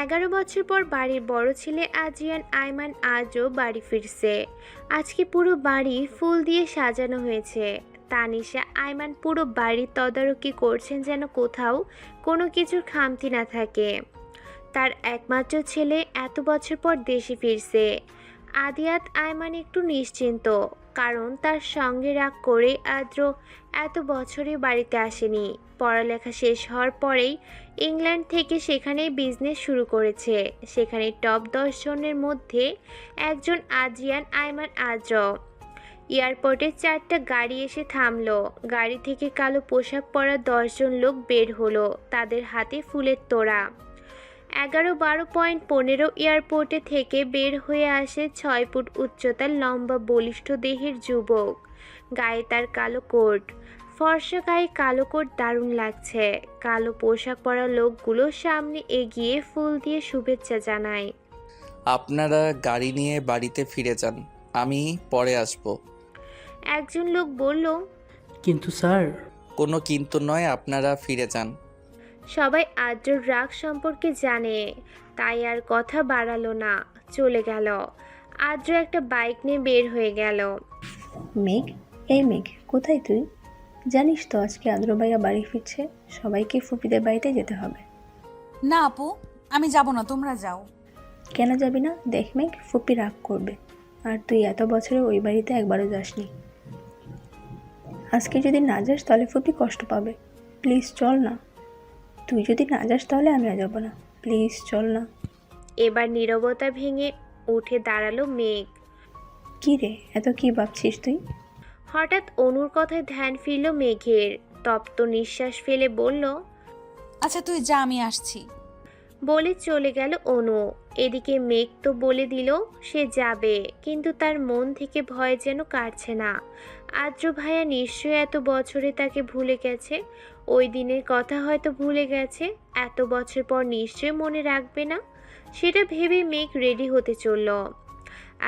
11 বছর পর বাড়ির বড় ছেলে আজিয়ান আইমান আজও বাড়ি ফিরছে। আজকে পুরো বাড়ি ফুল দিয়ে সাজানো হয়েছে। তানিশা আইমান পুরো বাড়ির তদারকি করছেন যেন কোথাও কোনো কিছুর খামতি না থাকে। তার একমাত্র ছেলে এত বছর পর দেশে ফিরছে। আদিয়াত আয়মান একটু নিশ্চিন্ত, কারণ তার সঙ্গে রাগ করে আদ্র এত বছরে বাড়িতে আসেনি। পড়ালেখা শেষ হওয়ার পরেই ইংল্যান্ড থেকে সেখানেই বিজনেস শুরু করেছে। সেখানে টপ 10 জনের মধ্যে একজন আজিয়ান আয়মান আদ্র। এয়ারপোর্টে 4টা গাড়ি এসে থামলো। গাড়ি থেকে কালো পোশাক পরা 10 জন লোক বের হলো, তাদের হাতে ফুলের তোড়া। 11, 12, 15 এয়ারপোর্টে থেকে বের হয়ে আসে 6 ফুট উচ্চতার লম্বা বলিষ্ঠ দেহের যুবক। গায়ে তার কালো কোট। ফর্সা গায়ে কালো কোট দারুণ লাগছে। কালো পোশাক পরা লোকগুলো সামনে এগিয়ে ফুল দিয়ে শুভেচ্ছা জানায়। আপনারা গাড়ি নিয়ে বাড়িতে ফিরে যান, আমি পরে আসব। একজন লোক বলল, কিন্তু স্যার। কোনো কিন্তু নয়, আপনারা ফিরে যান। সবাই আদ্রর রাগ সম্পর্কে জানে, তাই আর কথা বাড়ালো না, চলে গেল। আদ্র একটা বাইক নিয়ে বের হয়ে গেল। মেঘ, এই মেঘ, কোথায় তুই? জানিস তো আজকে আদ্র ভাইয়া বাড়ি ফিরছে, সবাইকে ফুপিদের বাড়িতে যেতে হবে। না আপু, আমি যাব না, তোমরা যাও। কেন যাবি না? দেখ মেঘ, ফুপি রাগ করবে। আর তুই এত বছরে ওই বাড়িতে একবারও যাসনি। আজকে যদি না যাস তাহলে ফুপি কষ্ট পাবে। প্লিজ চল না। তুই যদি না যাস তাহলে আমিও যাব না। প্লিজ চল না। এবার নীরবতা ভেঙে উঠে দাঁড়ালো মেঘ। কি রে, এত কি ভাবছিস তুই? হঠাৎ অনুর কথায় ধ্যান ফিরল মেঘের। তপ্ত নিঃশ্বাস ফেলে বলল, আচ্ছা তুই যা, আমি আসছি। বলে চলে গেল অনু। এদিকে মেঘ তো বলে দিল সে যাবে, কিন্তু তার মন থেকে ভয় যেন কাটছে না। আদ্র ভাইয়া নিশ্চয়ই এত বছরে তাকে ভুলে গেছে। ওই দিনের কথা হয়তো ভুলে গেছে, এত বছর পর নিশ্চয়ই মনে রাখবে না। সেটা ভেবে মেঘ রেডি হতে চলল।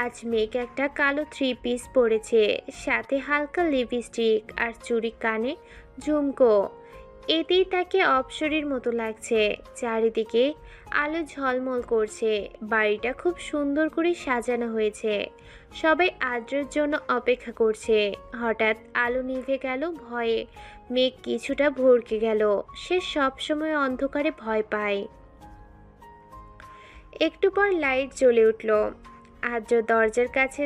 আজ মেঘ একটা কালো 3 পিস পরেছে, সাথে হালকা লিপস্টিক আর চুড়ি, কানে ঝুমকো। এতেই তাকে অপ্সরীর মতো লাগছে। চারিদিকে আলো ঝলমল করছে। বাড়িটা খুব সুন্দর করে সাজানো হয়েছে। সবাই আদ্রের জন্য অপেক্ষা করছে। হঠাৎ আলো নিভে গেল ভয়ে। মেঘ কিছুটা ভড়কে গেল। সে সবসময় অন্ধকারে ভয় পায়। একটু পর লাইট জ্বলে উঠল। আদ্র দরজার কাছে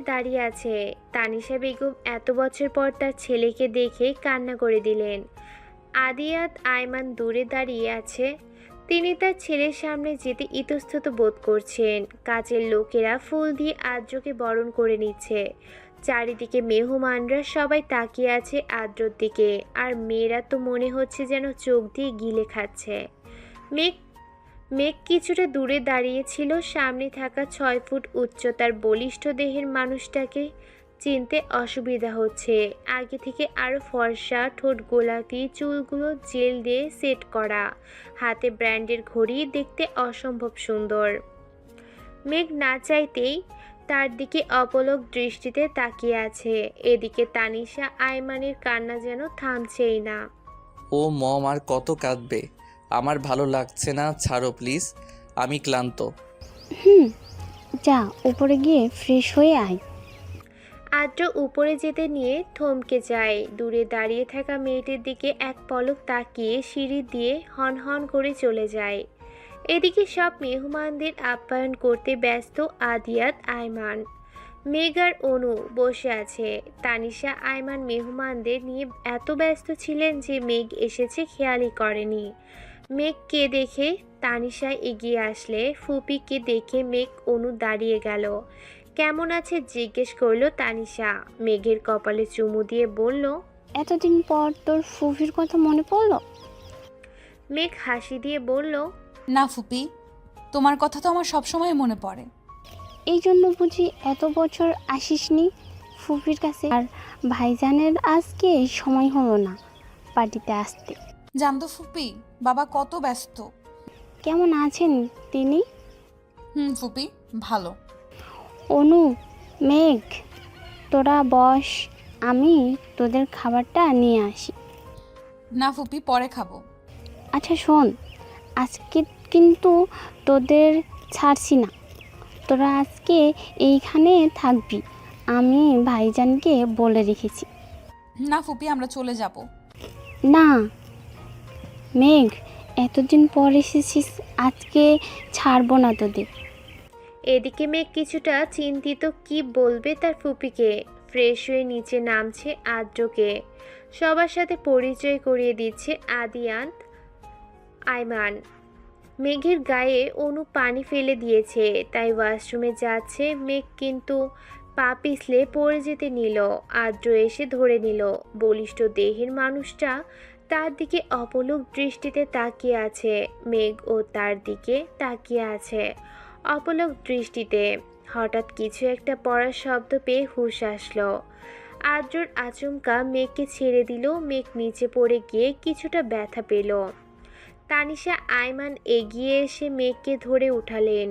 দাঁড়িয়ে আছে। তানিশা বেগম এত বছর পর তার ছেলেকে দেখে কান্না করে দিলেন। আদিয়াত আয়মান দূরে দাঁড়িয়ে আছে। তিনি তার ছেলের সামনে যেতে ইতস্তত বোধ করছেন। কাজের লোকেরা ফুল দিয়ে আদ্রকে বরণ করে নিচ্ছে। চারিদিকে মেহমানরা সবাই তাকিয়ে আছে আদ্রর দিকে। আর মেয়েরা তো মনে হচ্ছে যেন চোখ দিয়ে গিলে খাচ্ছে। মেঘ মেঘ কিছুটা দূরে দাঁড়িয়েছিল। সামনে থাকা 6 ফুট উচ্চতার বলিষ্ঠ দেহের মানুষটাকে চিনতে অসুবিধা হচ্ছে। আগে থেকে আরও ফর্সা, ঠোঁট গোলাপি, চুলগুলো জেল দিয়ে সেট করা, হাতে ব্র্যান্ডের ঘড়ি, দেখতে অসম্ভব সুন্দর। মেঘ না চাইতেই তার দিকে অপলক দৃষ্টিতে তাকিয়ে আছে। এদিকে তানিশা আয়মানের কান্না যেন থামছেই না। ও মম, আর কত কাঁদবে? আমার ভালো লাগছে না, ছাড়ো প্লিজ, আমি ক্লান্ত। যা উপরে গিয়ে ফ্রেশ হয়ে আয়। আদ্র উপরে যেতে নিয়ে থমকে যায়। দূরে দাঁড়িয়ে থাকা মেয়েটির দিকে এক পলক তাকিয়ে সিঁড়ি দিয়ে হন হন করে চলে যায়। এদিকে সব মেহমানদের আপ্যায়ন করতে ব্যস্ত আদিয়াত আয়মান। মেঘ আর অনু বসে আছে। তানিশা আয়মান মেহমানদের নিয়ে এত ব্যস্ত ছিলেন যে মেঘ এসেছে খেয়ালই করেনি। মেঘকে দেখে তানিশা এগিয়ে আসলে ফুপিকে দেখে মেঘ অনু দাঁড়িয়ে গেল। কেমন আছে জিজ্ঞেস করলো তানিশা। মেঘের কপালে চুমু দিয়ে বলল, এতদিন পর তোর ফুফির কথা মনে পড়লো? মেঘ হাসি দিয়ে বলল, না ফুপি, তোমার কথা তো আমার সবসময় মনে পড়ে। এই জন্য বুঝি এত বছর আসিসনি ফুফির কাছে? আর ভাইজানের আজকে সময় হলো না পার্টিতে আসতে। জানতো ফুপি, বাবা কত ব্যস্ত। কেমন আছেন তিনি? ফুপি ভালো। অনু, মেঘ, তোরা বস, আমি তোদের খাবারটা নিয়ে আসি। না ফুপি, পরে খাবো। আচ্ছা শোন, আজকে কিন্তু তোদের ছাড়ছি না, তোরা আজকে এইখানে থাকবি, আমি ভাইজানকে বলে রেখেছি। না ফুপি, আমরা চলে যাব। না মেঘ, এতদিন পর এসেছিস, আজকে ছাড়বো না তোদের। এদিকে মেঘ কিছুটা চিন্তিত, কি বলবে তার ফুপিকে। ফ্রেশ হয়ে নিচে নামছে আদ্রকে সবার সাথে পরিচয় করিয়ে দিচ্ছে আদিয়ান্ত আইমান। মেঘের গায়ে অনু পানি ফেলে দিয়েছে, তাই ওয়াশরুমে যাচ্ছে মেঘ, কিন্তু পা পিছলে পড়ে যেতে নিল। আদ্র এসে ধরে নিল। বলিষ্ঠ দেহের মানুষটা তার দিকে অপলক দৃষ্টিতে তাকিয়ে আছে। মেঘ ও তার দিকে তাকিয়ে আছে অপলক দৃষ্টিতে। হঠাৎ কিছু একটা পড়ার শব্দ পেয়ে হুঁশ আসলো। আদ্রর আচমকা মেঘকে ছেড়ে দিল। মেঘ নিচে পড়ে গিয়ে কিছুটা ব্যথা পেল। তানিশা আইমান এগিয়ে এসে মেঘকে ধরে উঠালেন।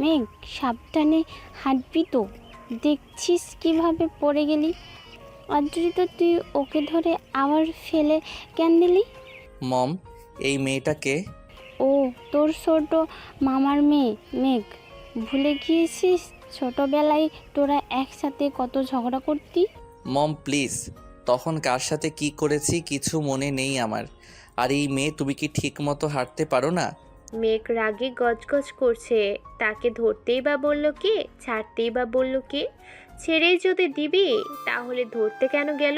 মেঘ সাবধানে হাঁটবি তো, দেখছিস কিভাবে পড়ে গেলি। আদ্রিত তুই ওকে ধরে আবার ফেলে কেন দিলি? মম, এই মেয়েটাকে। ও তোর ছোট মামার মেয়ে মেঘ, ভুলে গিয়েছিস ছোটবেলায় তোরা একসাথে কত ঝগড়া করতি। মম প্লিজ, তখন কার সাথে কি করেছি কিছু মনে নেই আমার। আর এই মেয়ে, তুমি কি ঠিক মতো হাঁটতে পারো না? মেঘ রাগে গজগজ করছে। তাকে ধরতেই বা বলল কে, ছাড়তেই বা বলল কে? ছেড়েই যদি দিবি তাহলে ধরতে কেন গেল?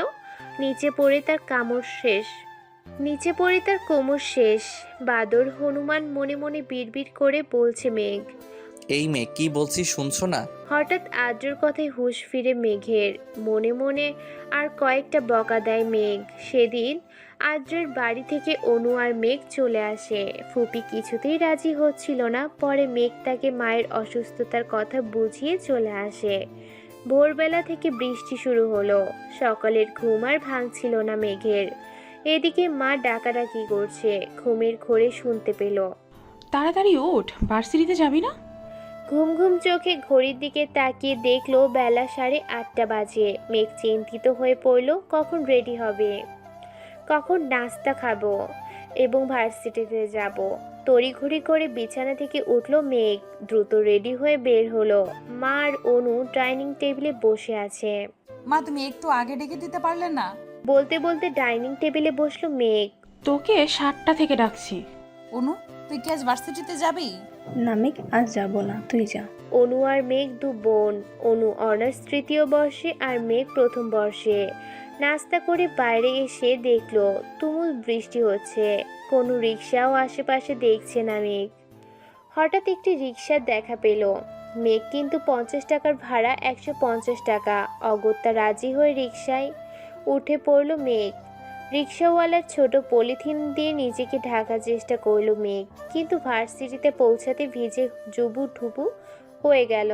নিচে পড়ে তার কামড় শেষ, নিচে পড়ে তার কোমর শেষ। বাদর হনুমান মনে মনে বিড়বিড় করে বলছে মেঘ। এই মেয়ে, কি বলছি শুনছো না? হঠাৎ আদ্রর কথায় হুঁশ ফিরে মেঘের। মনে মনে আর কয়েকটা বকা দেয় মেঘ। সেদিন আদ্রের বাড়ি থেকে অনু আর মেঘ চলে আসে। ফুপি কিছুতেই রাজি হচ্ছিল না। পরে মেঘ তাকে মায়ের অসুস্থতার কথা বুঝিয়ে চলে আসে। ভোরবেলা থেকে বৃষ্টি শুরু হলো। সকালের ঘুম আর ভাঙছিল না মেঘের। এদিকে মা ডাকাডাকি করছে, ঘুমের ঘোরে শুনতে পেল। তাড়াতাড়ি ওঠ, ভার্সিটিতে যাবি না? ঘুম ঘুম চোখে ঘড়ির দিকে তাকিয়ে দেখলো বেলা 8:30 বাজে। মেঘ চিন্তিত হয়ে পড়ল, কখন রেডি হবে, কখন নাস্তা খাবো এবং ভার্সিটিতে যাব। তড়িঘড়ি করে বিছানা থেকে উঠল মেঘ। দ্রুত রেডি হয়ে বের হলো। মা আর অনু ডাইনিং টেবিলে বসে আছে। মা, তুমি একটু আগে ডেকে দিতে পারলে না? বলতে বলতে ডাইনিং টেবিলে বসলো মেঘ। তোকে 7টা থেকে ডাকছি। অনু, তুই কি আজ ভার্সিটিতে যাবি? না মেঘ, আজ যাবো না, তুই যা। অনু আর মেঘ দু বোন। অনু অনার্স 3য় বর্ষে আর মেঘ 1ম বর্ষে। নাস্তা করে বাইরে এসে দেখলো তুমুল বৃষ্টি হচ্ছে। কোনো রিক্সাও আশেপাশে দেখছে না মেঘ। হঠাৎ একটি রিক্সার দেখা পেল মেঘ, কিন্তু 50 টাকার ভাড়া 150 টাকা। অগত্যা রাজি হয়ে রিক্সায় উঠে পড়ল মেঘ। রিক্সাওয়ালার ছোট পলিথিন দিয়ে নিজেকে ঢাকার চেষ্টা করল মেঘ, কিন্তু ভার্সিটিতে পৌঁছাতে ভিজে জুবু ঢুবু হয়ে গেল।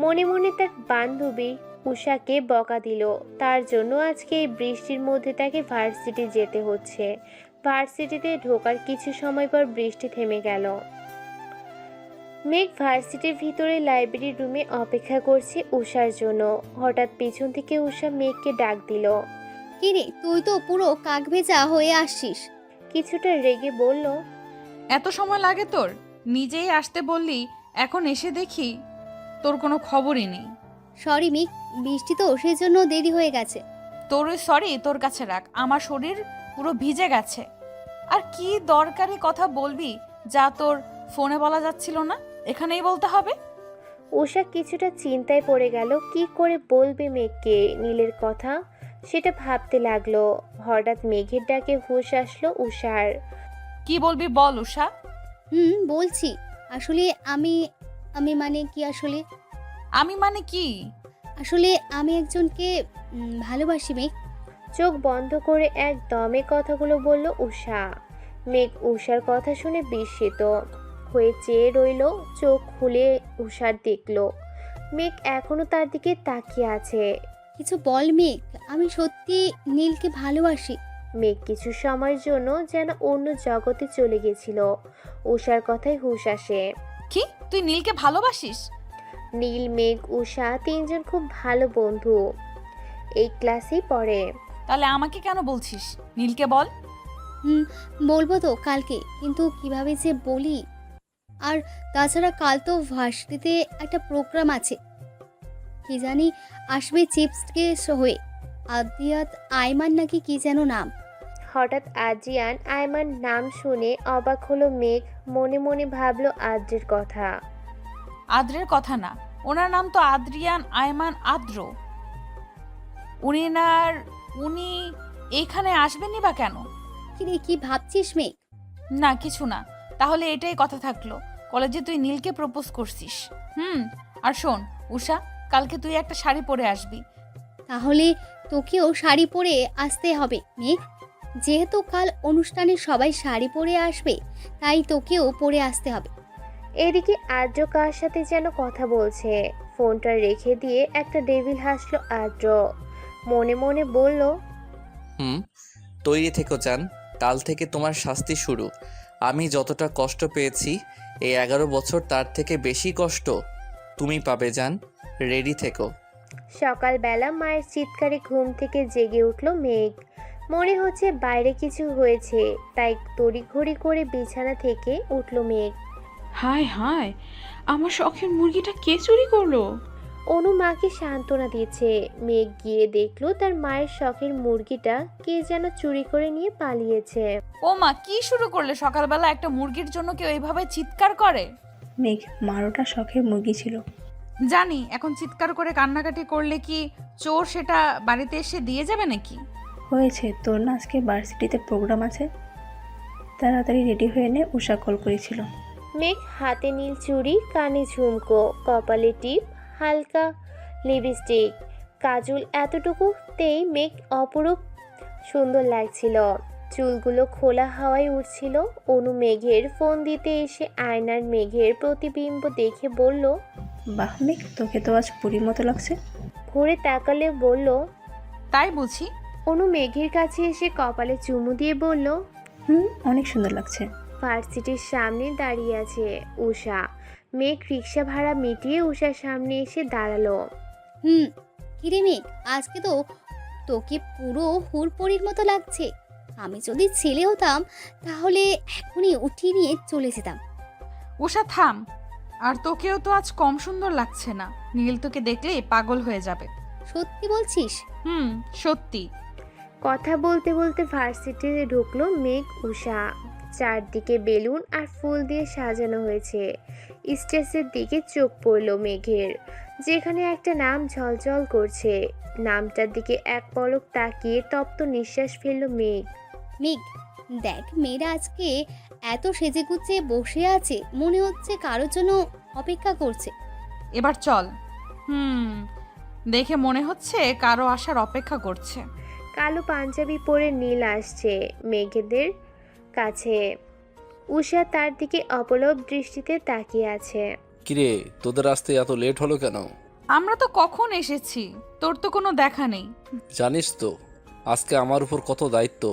মনে মনে তার বান্ধবী উষাকে বকা দিল। তার জন্য আজকে এই বৃষ্টির মধ্যে তাকে ভার্সিটি যেতে হচ্ছে। ভার্সিটিতে ঢোকার কিছু সময় পর বৃষ্টি থেমে গেল। মেঘ ভার্সিটির ভিতরে লাইব্রেরি রুমে অপেক্ষা করছে উষার জন্য। হঠাৎ পিছন থেকে উষা মেঘকে ডাক দিল। কিরে, তুই তো পুরো কাকভেজা হয়ে আসছিস। কিছুটা রেগে বলল, এত সময় লাগে তোর? নিজেই আসতে বললি, এখন এসে দেখি তোর কোনো খবরই নেই। সরি মিক, বৃষ্টি তো সেই জন্য দেরি হয়ে গেছে। তোর ওই সরি তোর কাছে রাখ, আমার শরীর পুরো ভিজে গেছে। আর কি দরকারি কথা বলবি যা তোর ফোনে বলা যাচ্ছিল না, এখানেই বলতে হবে? উষা কিছুটা চিন্তায় পড়ে গেল। কি করে বলবে মেঘকে নীলের কথা, সেটা ভাবতে লাগলো। হঠাৎ মেঘের ডাকে হুঁশ আসলো উষার। কি বলবি বল উষা। বলছি, আসলে আমি আমি মানে কি আসলে আমি মানে কি? আসলে আমি একজনকে ভালোবাসি মেঘ। চোখ বন্ধ করে এক দমে কথাগুলো বলল উষা। মেঘ উষার কথা শুনে বিস্মিত হয়ে চেয়ে রইল। চোখ খুলে উষার দেখলো মেঘ এখনো তার দিকে তাকিয়ে আছে। কিছু বল মেঘ, আমি সত্যি নীলকে ভালোবাসি। মেঘ কিছু সময়ের জন্য যেন অন্য জগতে চলে গেছিল। উষার কথায় হুঁশ আসে। কি, তুই নীলকে ভালোবাসিস? নীল, মেঘ, উষা 3জন খুব ভালো বন্ধু। এই ক্লাসেই পড়ে। তাহলে আমাকে কেন বলছিস? নীলকে বল। হুম, বলবো তো কালকে, কিন্তু কিভাবে যে বলি। আর তাছাড়া কাল তো ভার্সিটিতে একটা প্রোগ্রাম আছে, কি জানি আসবে চিপস কেস হয়ে। আদিয়াত আইমান নাকি কি যেন নাম। হঠাৎ আদ্রিয়ান আয়মান নাম শুনে অবাক হলো মেঘ। মনে মনে ভাবলো আদ্রের কথা। আদ্রের কথা না, ওনার নাম তো আদ্রিয়ান আয়মান আদ্র। উনি এইখানে আসবেনই বা কেন? কিরে, কি ভাবছিস মেঘ? না কিছু না। তাহলে এটাই কথা থাকলো, কলেজে তুই নীলকে প্রপোজ করছিস। আর শোন উষা, কালকে তুই একটা শাড়ি পরে আসবি। তাহলে তোকেও শাড়ি পরে আসতে হবে মেঘ। যেহেতু কাল অনুষ্ঠানে সবাই শাড়ি পরে আসবে, তাই তোকেও পরে আসতে হবে। এদিকে আদ্র কার সাথে যেন কথা বলছে। ফোনটা রেখে দিয়ে একটা ডেভিল হাসলো আদ্র। মনে মনে বলল, তৈরি থেকো চান, কাল থেকে তোমার শাস্তি শুরু। আমি যতটা কষ্ট পেয়েছি এই 11 বছর, তার থেকে বেশি কষ্ট তুমি পাবে জান। রেডি থেকো। সকালবেলা মায়ের চিৎকারে ঘুম থেকে জেগে উঠল মেঘ। মনে হচ্ছে বাইরে কিছু হয়েছে, তাই তড়িঘড়ি করে বিছানা থেকে উঠল মেঘ। হায় হায়, আমার শখের মুরগিটা কে চুরি করলো? অনু মাকে সান্ত্বনা দিয়েছে। মেঘ গিয়ে দেখলো তার মায়ের শখের মুরগিটা কে যেন চুরি করে নিয়ে পালিয়েছে। ও মা, কি শুরু করলে সকালবেলা? একটা মুরগির জন্য কেউ এইভাবে চিৎকার করে? মেঘ, মারোটা শখের মুরগি ছিল। জানি, এখন চিৎকার করে কান্নাকাটি করলে কি চোর সেটা বাড়িতে এসে দিয়ে যাবে নাকি? হয়েছে তোর না আজকে ভার্সিটিতে প্রোগ্রাম আছে, তাড়াতাড়ি রেডি হয়ে নে, উষা কল করেছিল। মেঘ হাতে নীল চুড়ি, কানে ঝুমকো, কপালে টিপ, হালকা লিপস্টিক, কাজল, এতটুকুতেই মেঘ অপরূপ সুন্দর লাগছিল। চুলগুলো খোলা হাওয়ায় উঠছিল। অনু মেঘের ফোন দিতে এসে আয়নার মেঘের প্রতিবিম্ব দেখে বলল, বাহ মেঘ, তোকে তো আজ পুরীর মতো লাগছে। ঘুরে তাকালে বলল, তাই বুঝি? অনু মেঘের কাছে এসে কপালে চুমু দিয়ে বলল, অনেক সুন্দর লাগছে। ভার্সিটির সামনে দাঁড়িয়ে আছে উষা। মেঘ রিক্সা ভাড়া মিটিয়ে উষার সামনে এসে দাঁড়ালো। কিরে মেঘ, আজকে তো তোকে পুরো হুড়পড়ির মতো লাগছে। আমি যদি ছেলে হতাম তাহলে এখনই উঠিয়ে নিয়ে চলে যেতাম। উষা থাম। আর তোকেও তো আজ কম সুন্দর লাগছে না। নীল তোকে দেখলেই পাগল হয়ে যাবে। সত্যি বলছিস? সত্যি। কথা বলতে বলতে ভার্সিটিতে ঢুকলো মেঘ উষা। চারদিকে বেলুন আর ফুল দিয়ে সাজানো হয়েছে। স্টেজের দিকে চোখ পড়ল মেঘের, যেখানে একটা নাম ঝলঝল করছে। নামটার দিকে এক পলক তাকিয়ে তপ্ত নিঃশ্বাস ফেলল মেঘ। মেঘ দেখ, মেয়েরা আজকে এত সেজেগুজে বসে আছে, মনে হচ্ছে কারোর জন্য অপেক্ষা করছে। এবার চল। দেখে মনে হচ্ছে কারো আসার অপেক্ষা করছে। কালো পাঞ্জাবি পরে নীল আসছে মেঘেদের কাছে। উষা তার দিকে অপলক দৃষ্টিতে তাকিয়ে আছে। কিরে, তোদের আসতে এত লেট হলো কেন? আমরা তো কখন এসেছি, তোর তো কোনো দেখা নেই। জানিস তো আজকে আমার উপর কত দায়িত্ব।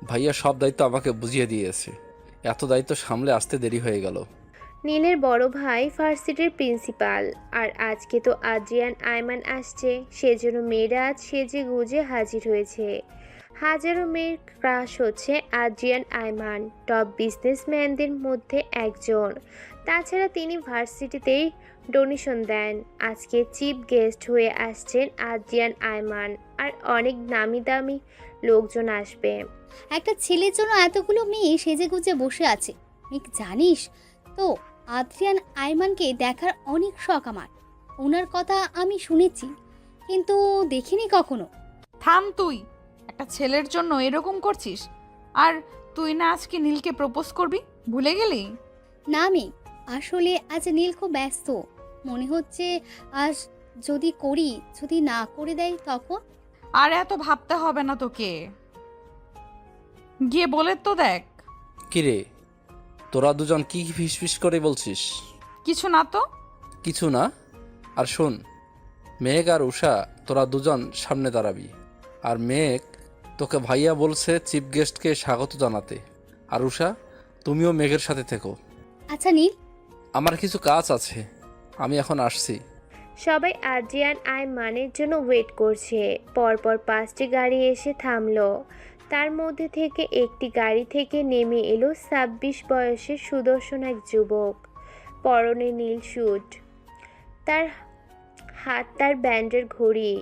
ভাইয়া সব দায়িত্ব আমাকে বুঝিয়ে দিয়েছে, এত দায়িত্ব সামলে আসতে দেরি হয়ে গেল। নীলের বড় ভাই ভার্সিটির প্রিন্সিপাল, আর আজকে তো আদ্রিয়ান আয়মান আসছে, সেজন্য মেয়েরা আজ সেজে গুজে হাজির হয়েছে। হাজারো মেয়ের ক্রাশ হচ্ছে আদ্রিয়ান আয়মান, টপ বিজনেসম্যানদের মধ্যে একজন। তাছাড়া তিনি ভার্সিটিতেই ডোনেশন দেন। আজকে চিফ গেস্ট হয়ে আসছেন আদ্রিয়ান আয়মান, আর অনেক নামি দামি লোকজন আসবে। একটা ছেলের জন্য এতগুলো মেয়ে সেজেগুজে বসে আছে। মেঘ জানিস তো, আদ্রিয়ান আয়মানকে দেখার অনেক শখ আমার। ওনার কথা আমি শুনেছি, কিন্তু দেখিনি কখনো। থাম তুই, একটা ছেলের জন্য এরকম করছিস? আর তুই না আজকে নীলকে প্রপোজ করবি, ভুলে গেলি? না মেঘ, আসলে আজ নীল খুব ব্যস্ত। মনে হচ্ছে আজ যদি করি, যদি না করে দেয় তখন। আর এত ভাবতে হবে না তোকে, গিয়ে বলে তো দেখ। কিরে, তোরা দুজন কি ফিসফিস করে বলছিস? কিছু না তো। কিছু না? আর শোন, মেঘ আর উষা তোরা দুজন সামনে দাঁড়াবি। আর মেঘ, তোকে ভাইয়া বলছে চিফ গেস্টকে স্বাগত জানাতে। আর উষা, তুমিও মেঘের সাথে থেকো। আচ্ছা নীল, আমার কিছু কাজ আছে, আমি এখন আসছি। সবাই আদ্রিয়ান আয়মানের জন্য ওয়েট করছে। পরপর 5টি গাড়ি এসে থামলো। তার মধ্যে থেকে একটি গাড়ি থেকে নেমে এলো ২৬ বয়সের সুদর্শন এক যুবক। পরনে নীল স্যুট, তার তার ব্যান্ডের ঘড়ি,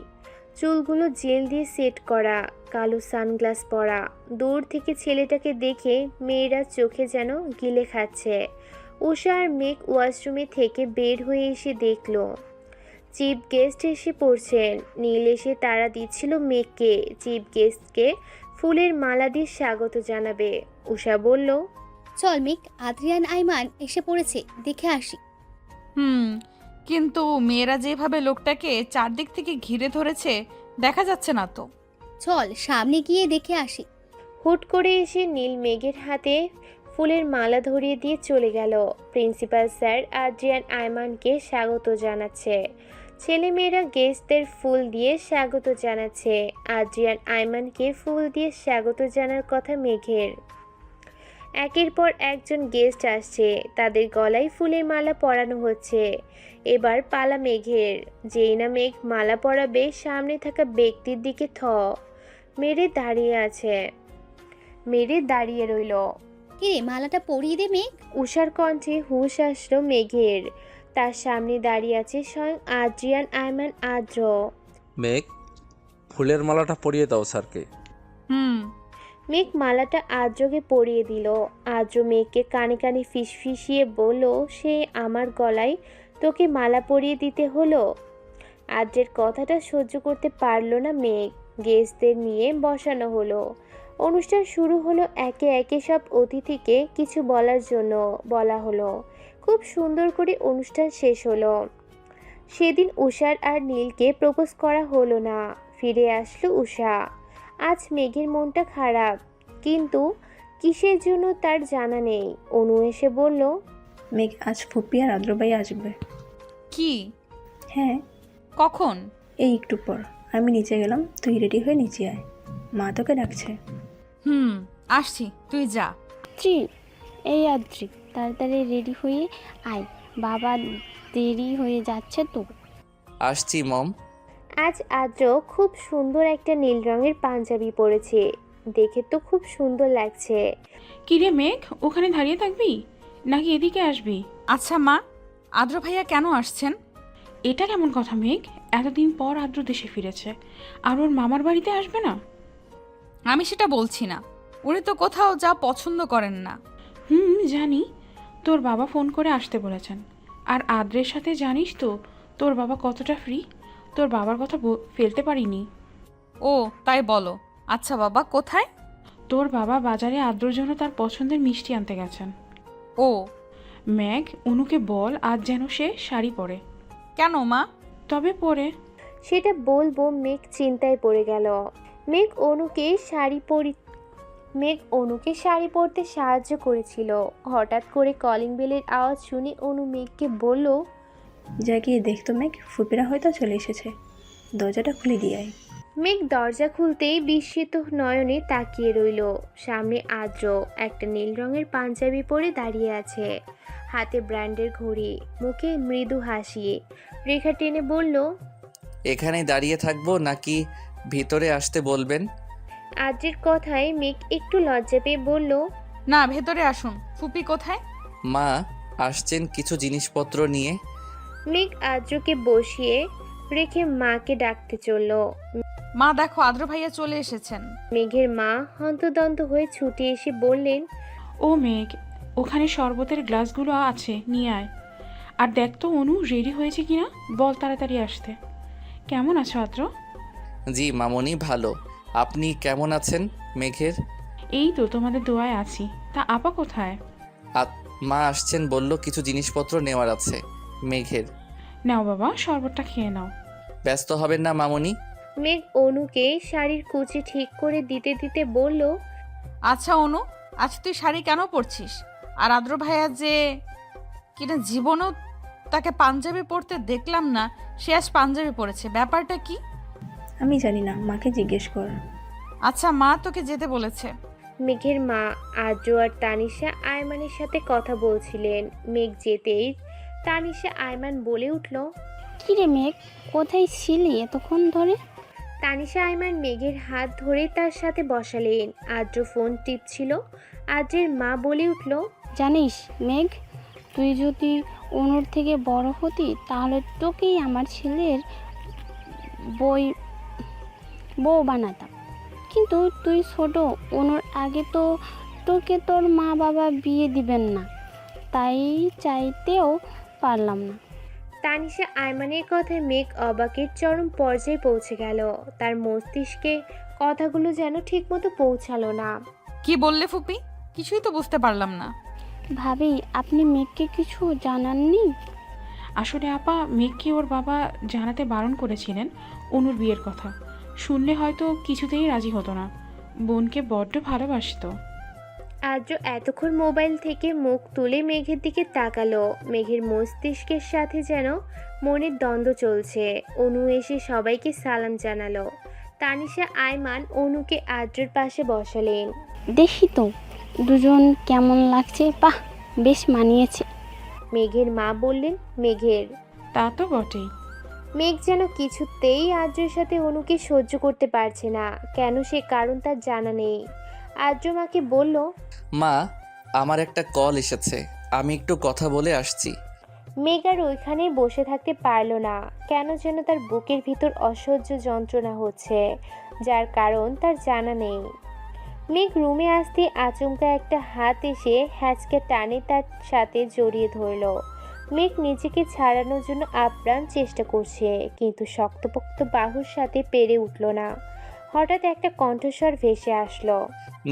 চুলগুলো জেল দিয়ে সেট করা, কালো সানগ্লাস পরা। দূর থেকে ছেলেটাকে দেখে মেয়েরা চোখে যেন গিলে খাচ্ছে। উষা আর মেঘ ওয়াশরুমে থেকে বের হয়ে এসে দেখলো চিফ গেস্ট এসে পড়ছেন। নীল এসে তাড়া দিচ্ছিল মেঘকে চিফ গেস্টকে ফুলের মালা দিয়ে স্বাগত জানাবে। উষা বলল, চল মেঘ, আদ্রিয়ান আইমান এসে পড়েছে, দেখে আসি। কিন্তু মেয়েরা যেভাবে লোকটাকে চারদিক থেকে ঘিরে ধরেছে দেখা যাচ্ছে না তো। চল সামনে গিয়ে দেখে আসি। হুট করে এসে নীল মেঘের হাতে ফুলের মালা ধরিয়ে দিয়ে চলে গেল। প্রিন্সিপাল স্যার আদ্রিয়ান আইমানকে স্বাগত জানাচ্ছে। ছেলেমেয়েরা গেস্টদের ফুল দিয়ে স্বাগত জানাচ্ছে। আদ্রিয়ান আইমানকে ফুল দিয়ে স্বাগত জানার কথা মেঘের। একের পর একজন গেস্ট আসছে, তাদের গলায় ফুলের মালা পরানো হচ্ছে। এবার পালা মেঘের। যেই না মেঘ মালা পরাবে, সামনে থাকা ব্যক্তির দিকে মেরে দাঁড়িয়ে রইল। কিরে, মালাটা পরিয়ে দে মেঘ। উষার কণ্ঠে হুঁশ আসলো মেঘের। তার সামনে দাঁড়িয়ে আছে স্বয়ং আদ্রিয়ান আইমান আদ্র। মেঘ, ফুলের মালাটা পরিয়ে দাও স্যারকে। মেঘ মালাটা আদ্রকে পরিয়ে দিল। আদ্র মেঘকে কানে কানে ফিসফিসিয়ে বলল, সে আমার গলায় তোকে মালা পরিয়ে দিতে হলো। আদ্রের কথাটা সহ্য করতে পারল না মেঘ। গেস্টদের নিয়ে বসানো হলো। অনুষ্ঠান শুরু হলো। একে একে সব অতিথিকে কিছু বলার জন্য বলা হলো। খুব সুন্দর করে অনুষ্ঠান শেষ হলো। সেদিন উষার আর নীলকে প্রপোজ করা হলো না। ফিরে আসলো উষা। আজ মেঘের মনটা খারাপ, কিন্তু কিসের জন্য তার জানা নেই। অনু এসে বলল, মেঘ, আজ ফুপি আর আদ্রবাই আসবে। কি? হ্যাঁ, কখন? এই একটু পর। আমি নিচে গেলাম, তুই রেডি হয়ে নিচে আয়, মা তোকে ডাকছে। আসছি, তুই যা। আদ্রি, এই আদ্রি, তাড়াতাড়ি রেডি হয়ে আয়, বাবা দেরি হয়ে যাচ্ছে তো। আসছি মম। আজ আদ্র খুব সুন্দর একটা নীল রঙের পাঞ্জাবি পরেছে। দেখে তো খুব সুন্দর লাগছে। কিরে মেঘ, ওখানে দাঁড়িয়ে থাকবি নাকি এদিকে আসবি? আচ্ছা মা, আদ্র ভাইয়া কেন আসছেন? এটা কেমন কথা মেঘ? এতদিন পর আদ্র দেশে ফিরেছে, আর ওর মামার বাড়িতে আসবে না? আমি সেটা বলছি না, উনি তো কোথাও যা পছন্দ করেন না। জানি, তোর বাবা ফোন করে আসতে বলেছেন। আর আদ্রের সাথে জানিস তো তোর বাবা কতটা ফ্রি। তোর বাবার কথা ফেলতে পারিনি। ও তাই বলো। আচ্ছা বাবা, কোথায়? তোর বাবা বাজারে আদ্রর জন্য তার পছন্দের মিষ্টি আনতে গেছেন। ও মেঘ, অনুকে বল আজ যেন সে শাড়ি পরে। কেন মা? তবে পরে। সেটা বলবো মেঘ চিন্তায় পড়ে গেল। মেঘ অনুকে শাড়ি পরতে সাহায্য করেছিল। হঠাৎ করে কলিং বেলের আওয়াজ শুনে অনু মেঘকে বলল, যা গিয়ে দেখতো মেঘ, ফুপিরা হয়তো চলে এসেছে, দরজাটা খুলে দিয়ে আয়। মেঘ দরজা খুলতেই বিস্মিত নয়নে তাকিয়ে রইল। সামনে আদ্র একটা নীল রঙের পাঞ্জাবি পরে দাঁড়িয়ে আছে, হাতে ব্র্যান্ডের ঘড়ি, মুখে মৃদু হাসি। রেখা টেনে বলল, এখানেই দাঁড়িয়ে থাকবো নাকি ভিতরে আসতে বলবেন? আদ্রের কথায় মেঘ একটু লজ্জা পেয়ে বলল, না, ভেতরে আসুন। ফুপি কোথায়? মা আসছেন কিছু জিনিসপত্র নিয়ে। মেঘ আদ্রকে বসিয়ে রেখে মাকে ডাকতে চলল। মা দেখো, আদ্র ভাইয়া চলে এসেছেন। মেঘের মা হন্তদন্ত হয়ে ছুটে এসে বললেন, ও মেঘ, ওখানে শরবতের গ্লাসগুলো আছে, নিয়ে আয়। আর দেখ তো অনু রেডি হয়েছে কিনা, বল তাড়াতাড়ি আসতে। কেমন আছো আদ্র? জি মামনি, ভালো। আপনি কেমন আছেন? মেঘের। এই তো তোমাদের দোয়ায় আছি। তা আপা কোথায়? মা আসছেন, বলল কিছু জিনিসপত্র নেওয়ার আছে। মেঘের। নাও বাবা, শরবতটা খেয়ে নাও। ব্যস্ত হবেন না মামনি। মেঘ অনুকে শাড়ির কুচি ঠিক করে দিতে দিতে বলল, আচ্ছা অনু, আজ তুই শাড়ি কেন পরছিস? আর আদ্র ভাইয়া যে কিনা জীবনেও তাকে পাঞ্জাবি পরতে দেখলাম না, সে আজ পাঞ্জাবি পরেছে, ব্যাপারটা কি? আমি জানি না, মাকে জিজ্ঞেস কর। আচ্ছা মা তোকে যেতে বলেছে। মেঘের মা আদ্র আর তানিশা আয়মানের সাথে কথা বলছিলেন। মেঘ যেতেই তানিশা আয়মান বলে উঠল, কিরে মেঘ, কোথায় ছিলি এতক্ষণ ধরে? তানিশা আইমান মেঘের হাত ধরে তার সাথে বসালেন। আদ্র ফোন টিপছিল। আদ্রের মা বলে উঠল, জানিস মেঘ, তুই যদি অনুর থেকে বড় হতি তাহলে তোকেই আমার ছেলের বই বউ বানাতাম। কিন্তু তুই ছোট, অনুর আগে তো তোকে তোর মা বাবা বিয়ে দিবেন না, তাই চাইতেও পারলাম না। তানিশা আইমানের কথায় মেঘ অবাকের চরম পর্যায়ে পৌঁছে গেল। তার মস্তিষ্কে কথাগুলো যেন ঠিকমতো পৌঁছালো না। কি বললে ফুপি? কিছুই তো বুঝতে পারলাম না। ভাবি, আপনি মেঘকে কিছু জানাননি? আসলে আপা, মেঘকে ওর বাবা জানাতে বারণ করেছিলেন অনুর বিয়ের কথা। শুনলে হয়তো কিছুতেই রাজি হতো না। বোনকে বড্ড ভালোবাসতো। আদ্র এতক্ষণ মোবাইল থেকে মুখ তুলে মেঘের দিকে তাকালো। মেঘের মস্তিষ্কের সাথে যেন মনের দ্বন্দ্ব চলছে। অনু এসে সবাইকে সালাম জানালো। তানিশা আইমান অনুকে আদ্রের পাশে বসালেন। দেখি তো দুজন কেমন লাগছে। বাহ, বেশ মানিয়েছে। মেঘের মা বললেন, মেঘের। তা তো বটেই। মেঘ যেন কিছুতেই আদ্রের সাথে অনুকে সহ্য করতে পারছে না। কেন সে কারণ তার জানা নেই। আদ্র মাকে বলল, মা, আমার একটা কল এসেছে, আমি একটু কথা বলে আসছি। মেঘ আর ওইখানেই বসে থাকতে পারল না। কেন যেন তার বুকের ভিতর অসহ্য যন্ত্রণা হচ্ছে, যার কারণ তার জানা নেই। মেঘ রুমে আসতে আচমকা একটা হাত এসে হ্যাচকে টানে তার সাথে জড়িয়ে ধরল। মেঘ নিজেকে ছাড়ানোর জন্য আপ্রাণ চেষ্টা করছে, কিন্তু শক্তপোক্ত বাহুর সাথে পেরে উঠল না। হঠাৎ একটা কণ্ঠস্বর ভেসে আসলো,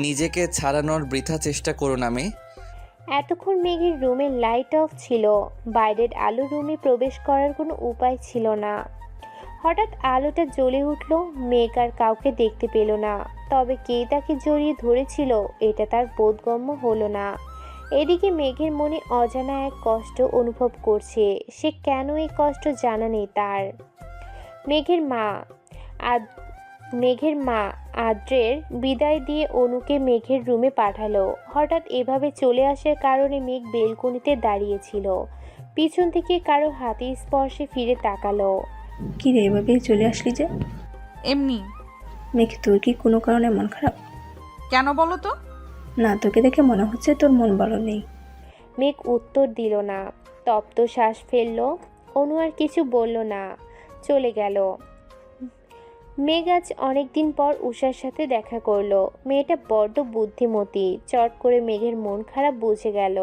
নিজেকে ছাড়ানোর বৃথা চেষ্টা করো না মেয়ে। এতক্ষণ মেঘের রুমের লাইট অফ ছিল। বাইরের আলো রুমে প্রবেশ করার কোনো উপায় ছিল না। হঠাৎ আলোটা জ্বলে উঠল। মেঘ আর কাউকে দেখতে পেল না, তবে কে তাকে জড়িয়ে ধরেছিল এটা তার বোধগম্য হলো না। এদিকে মেঘের মনে অজানা এক কষ্ট অনুভব করছে। সে কেন এই কষ্ট জানা নেই তার। মেঘের মা আদ্রের বিদায় দিয়ে অনুকে মেঘের রুমে পাঠালো। হঠাৎ এভাবে চলে আসার কারণে মেঘ বেলকনিতে দাঁড়িয়েছিল। পিছন থেকে কারো হাতের স্পর্শে ফিরে তাকালো। কি রে, এভাবেই চলে আসলি যে? এমনি। মেঘ, তোর কি কোনো কারণে মন খারাপ? কেন বলো তো? না, তোকে দেখে মনে হচ্ছে তোর মন ভালো নেই। মেঘ উত্তর দিল না, তপ্ত শ্বাস ফেলল। অনু আর কিছু বলল না, চলে গেল। মেঘ আজ অনেকদিন পর উষার সাথে দেখা করলো। মেয়েটা বড্ড বুদ্ধিমতী। চট করে মেঘের মন খারাপ বুঝে গেল,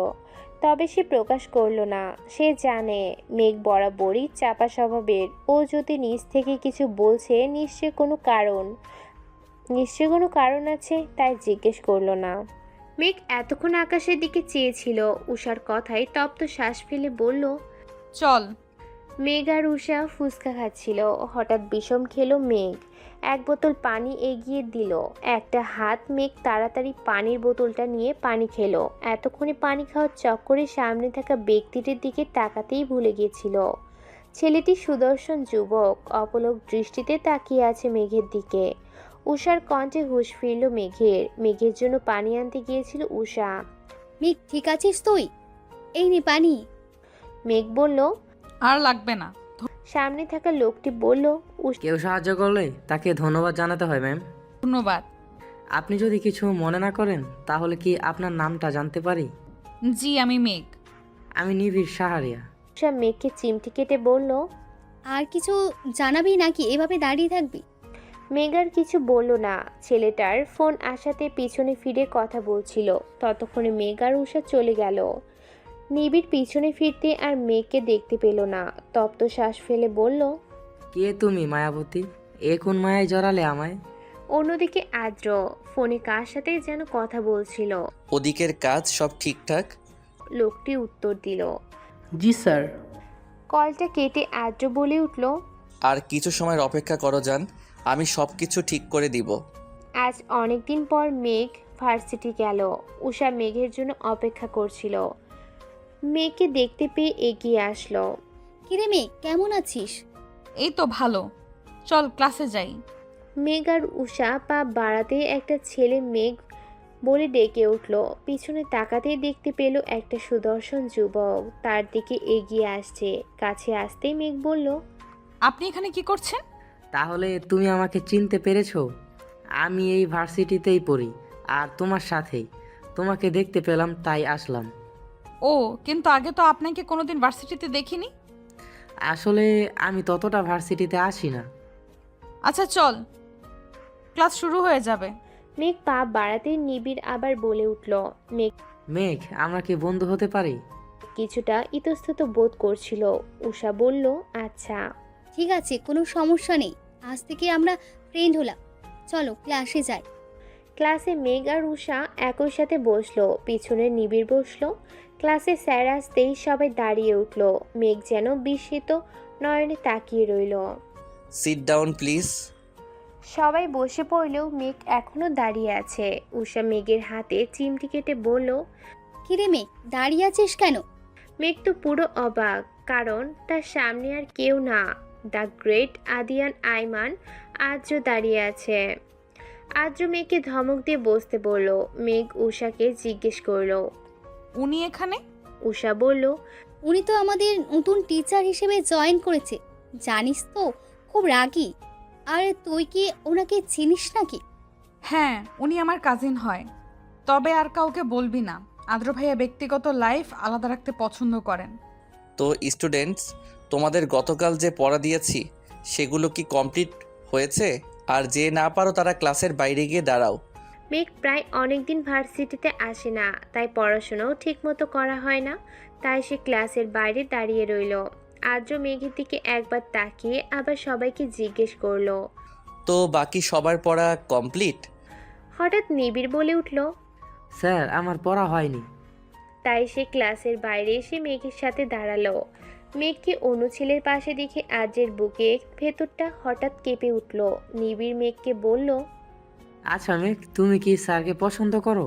তবে সে প্রকাশ করলো না। সে জানে মেঘ বরাবরই চাপা স্বভাবের। ও যদি নিজ থেকে কিছু বলছে নিশ্চয় কোনো কারণ আছে, তাই জিজ্ঞেস করলো না। মেঘ এতক্ষণ আকাশের দিকে চেয়েছিল। উষার কথায় তপ্ত শ্বাস ফেলে বলল, চল। মেঘ আর উষা ফুচকা খাচ্ছিল। হঠাৎ বিষম খেলো মেঘ। এক বোতল পানি এগিয়ে দিল। একটা হাত মেঘ তাড়াতাড়ি পানির বোতলটা নিয়ে পানি খেলো। এতক্ষণে পানি খাওয়ার চক্করে সামনে থাকা ব্যক্তিটির দিকে তাকাতেই ভুলে গিয়েছিল। ছেলেটি সুদর্শন যুবক, অপলক দৃষ্টিতে তাকিয়ে আছে মেঘের দিকে। উষার কণ্ঠে হুঁশ ফিরল মেঘের জন্য পানি আনতে গিয়েছিল উষা। মেঘ, ঠিক আছিস তুই? এই নে পানি। মেঘ বলল, আর লাগবে না। সামনে থাকা লোকটি বলল, কেউ সাহায্য করলে তাকে ধন্যবাদ জানাতে হয় ম্যাম। ধন্যবাদ। আপনি যদি কিছু মনে না করেন তাহলে কি আপনার নামটা জানতে পারি? জি, আমি মেঘ। আমি নিবিড় সাহারিয়া। উষা মেঘকে চিমটি কেটে বলল, আর কিছু জানাবি নাকি এভাবে দাঁড়িয়ে থাকবি? মেঘ আর কিছু বলল না। ছেলেটার ফোন আসাতে পিছনে ফিরে কথা বলছিল। ততক্ষণে মেঘ আর উষা চলে গেল। নিবিড় পিছনে ফিরতে আর মেঘকে দেখতে পেল না। তপ্ত শ্বাস ফেলে বলল, কে তুমি মায়াবতী? এ কোন মায়ায় জড়ালে আমায়? অন্যদিকে আদ্র ফোনে কার সাথে যেন কথা বলছিল। ওদিকের কাজ সব ঠিকঠাক? লোকটি উত্তর দিল। জি স্যার। কলটা কেটে আদ্র বলে উঠল, আর কিছু সময়ের অপেক্ষা করো যান, আমি সব কিছু ঠিক করে দিব। আজ অনেকদিন পর মেঘ ভার্সিটি গেল। উষা মেঘের জন্য অপেক্ষা করছিল। মেঘকে দেখতে পেয়ে এগিয়ে আসলো। কিরে মেঘ, কেমন আছিস? এই তো ভালো, চল ক্লাসে যাই। মেঘ আর উষা পা বাড়াতে একটা ছেলে মেঘ বলে ডেকে উঠল। পিছনে তাকাতেই দেখতে পেল একটা সুদর্শন যুবক তার দিকে এগিয়ে আসছে। কাছে আসতেই মেঘ বলল, আপনি এখানে কি করছেন? তাহলে তুমি আমাকে চিনতে পেরেছো? আমি এই ভার্সিটিতেই পড়ি আর তোমার সাথেই। তোমাকে দেখতে পেলাম তাই আসলাম। ও, কিন্তু আগে তো আপনাকে কোনোদিন ভার্সিটিতে দেখিনি। আসলে আমি ততটা ভার্সিটিতে আসি না। আচ্ছা চল, ক্লাস শুরু হয়ে যাবে। মেঘ পা বাড়াতে নিবিড় আবার বলে উঠল। মেঘ মেঘ, আমরা কি বন্ধু হতে পারি? কিছুটা ইতস্তত বোধ করছিল। উষা বলল, আচ্ছা। ঠিক আছে, কোনো সমস্যা নেই। আজ থেকে আমরা ফ্রেন্ড হলাম। চলো ক্লাসে যাই। ক্লাসে মেঘ আর উষা একই সাথে বসলো, পিছনে নিবিড় বসলো। ক্লাসে স্যার আসতেই সবাই দাঁড়িয়ে উঠল। মেঘ যেন বিস্মিত নয়নে তাকিয়ে রইল। Sit down please. সবাই বসে পড়লেও মেঘ এখনো দাঁড়িয়ে আছে। উষা মেঘের হাতে চিমটি কেটে বলল, কিরে মেয়ে, দাঁড়িয়ে আছিস কেন? মেঘ তো পুরো অবাক, কারণ তার সামনে আর কেউ না, দ্য গ্রেট আদিয়ান আইমান আর্য দাঁড়িয়ে আছে। আর্য মেঘকে ধমক দিয়ে বসতে বলল। মেঘ উষাকে জিজ্ঞেস করলো। উনি এখানে? উষা বলল, উনি তো আমাদের নতুন টিচার হিসেবে জয়েন করেছে। জানিস তো, খুব রাগী। আর তুই কি ওনাকে চিনিস নাকি? হ্যাঁ, উনি আমার কাজিন হয়। তবে আর কাউকে বলবি না। আদ্র ভাইয়া ব্যক্তিগত লাইফ আলাদা রাখতে পছন্দ করেন। তো স্টুডেন্টস, তোমাদের গতকাল যে পড়া দিয়েছি সেগুলো কি কমপ্লিট হয়েছে? আর যে না পারো তারা ক্লাসের বাইরে গিয়ে দাঁড়াও। মেঘ প্রায় অনেকদিন ভার্সিটিতে আসে না, তাই পড়াশোনাও ঠিকমতো করা হয় না। তাই সে ক্লাসের বাইরে দাঁড়িয়ে রইল। আর্য মেঘের দিকে একবার তাকিয়ে আবার সবাইকে জিজ্ঞেস করলো। তো বাকি সবার পড়া কমপ্লিট? হঠাৎ নিবিড় বলে উঠল। স্যার, আমার পড়া হয়নি। তাই সে ক্লাসের বাইরে এসে মেঘের সাথে দাঁড়ালো। মেঘকে অন্য ছেলের পাশে দেখে আর্যের বুকে ভেতরটা হঠাৎ কেঁপে উঠল। নিবিড় মেঘকে বলল, আচ্ছা মেঘ, তুমি কি স্যারকে পছন্দ করো?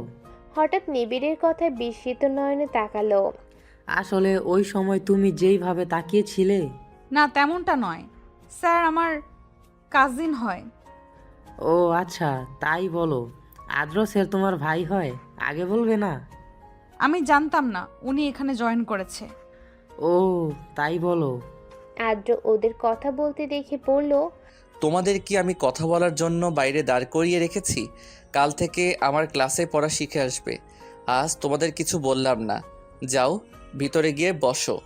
হঠাৎ নিবিড়ের কথায় বিস্মিত নয়নে তাকালো। আসলে ওই সময় তুমি যেইভাবে তাকিয়েছিলে। না, তেমনটা নয়। স্যার আমার কাজিন হয়। ও আচ্ছা, তাই বলো। আদ্র স্যার তোমার ভাই হয়? আগে বলবে না? আমি জানতাম না উনি এখানে জয়েন করেছে। ও, তাই বলো। আদ্র ওদের কথা বলতে দেখে বলল, তোমাদের কি আমি কথা বলার জন্য বাইরে দাঁড় করিয়ে রেখেছি? কাল থেকে আমার ক্লাসে পড়া শিখে আসবে। আজ তোমাদের কিছু বললাম না। যাও, ভিতরে গিয়ে বসো।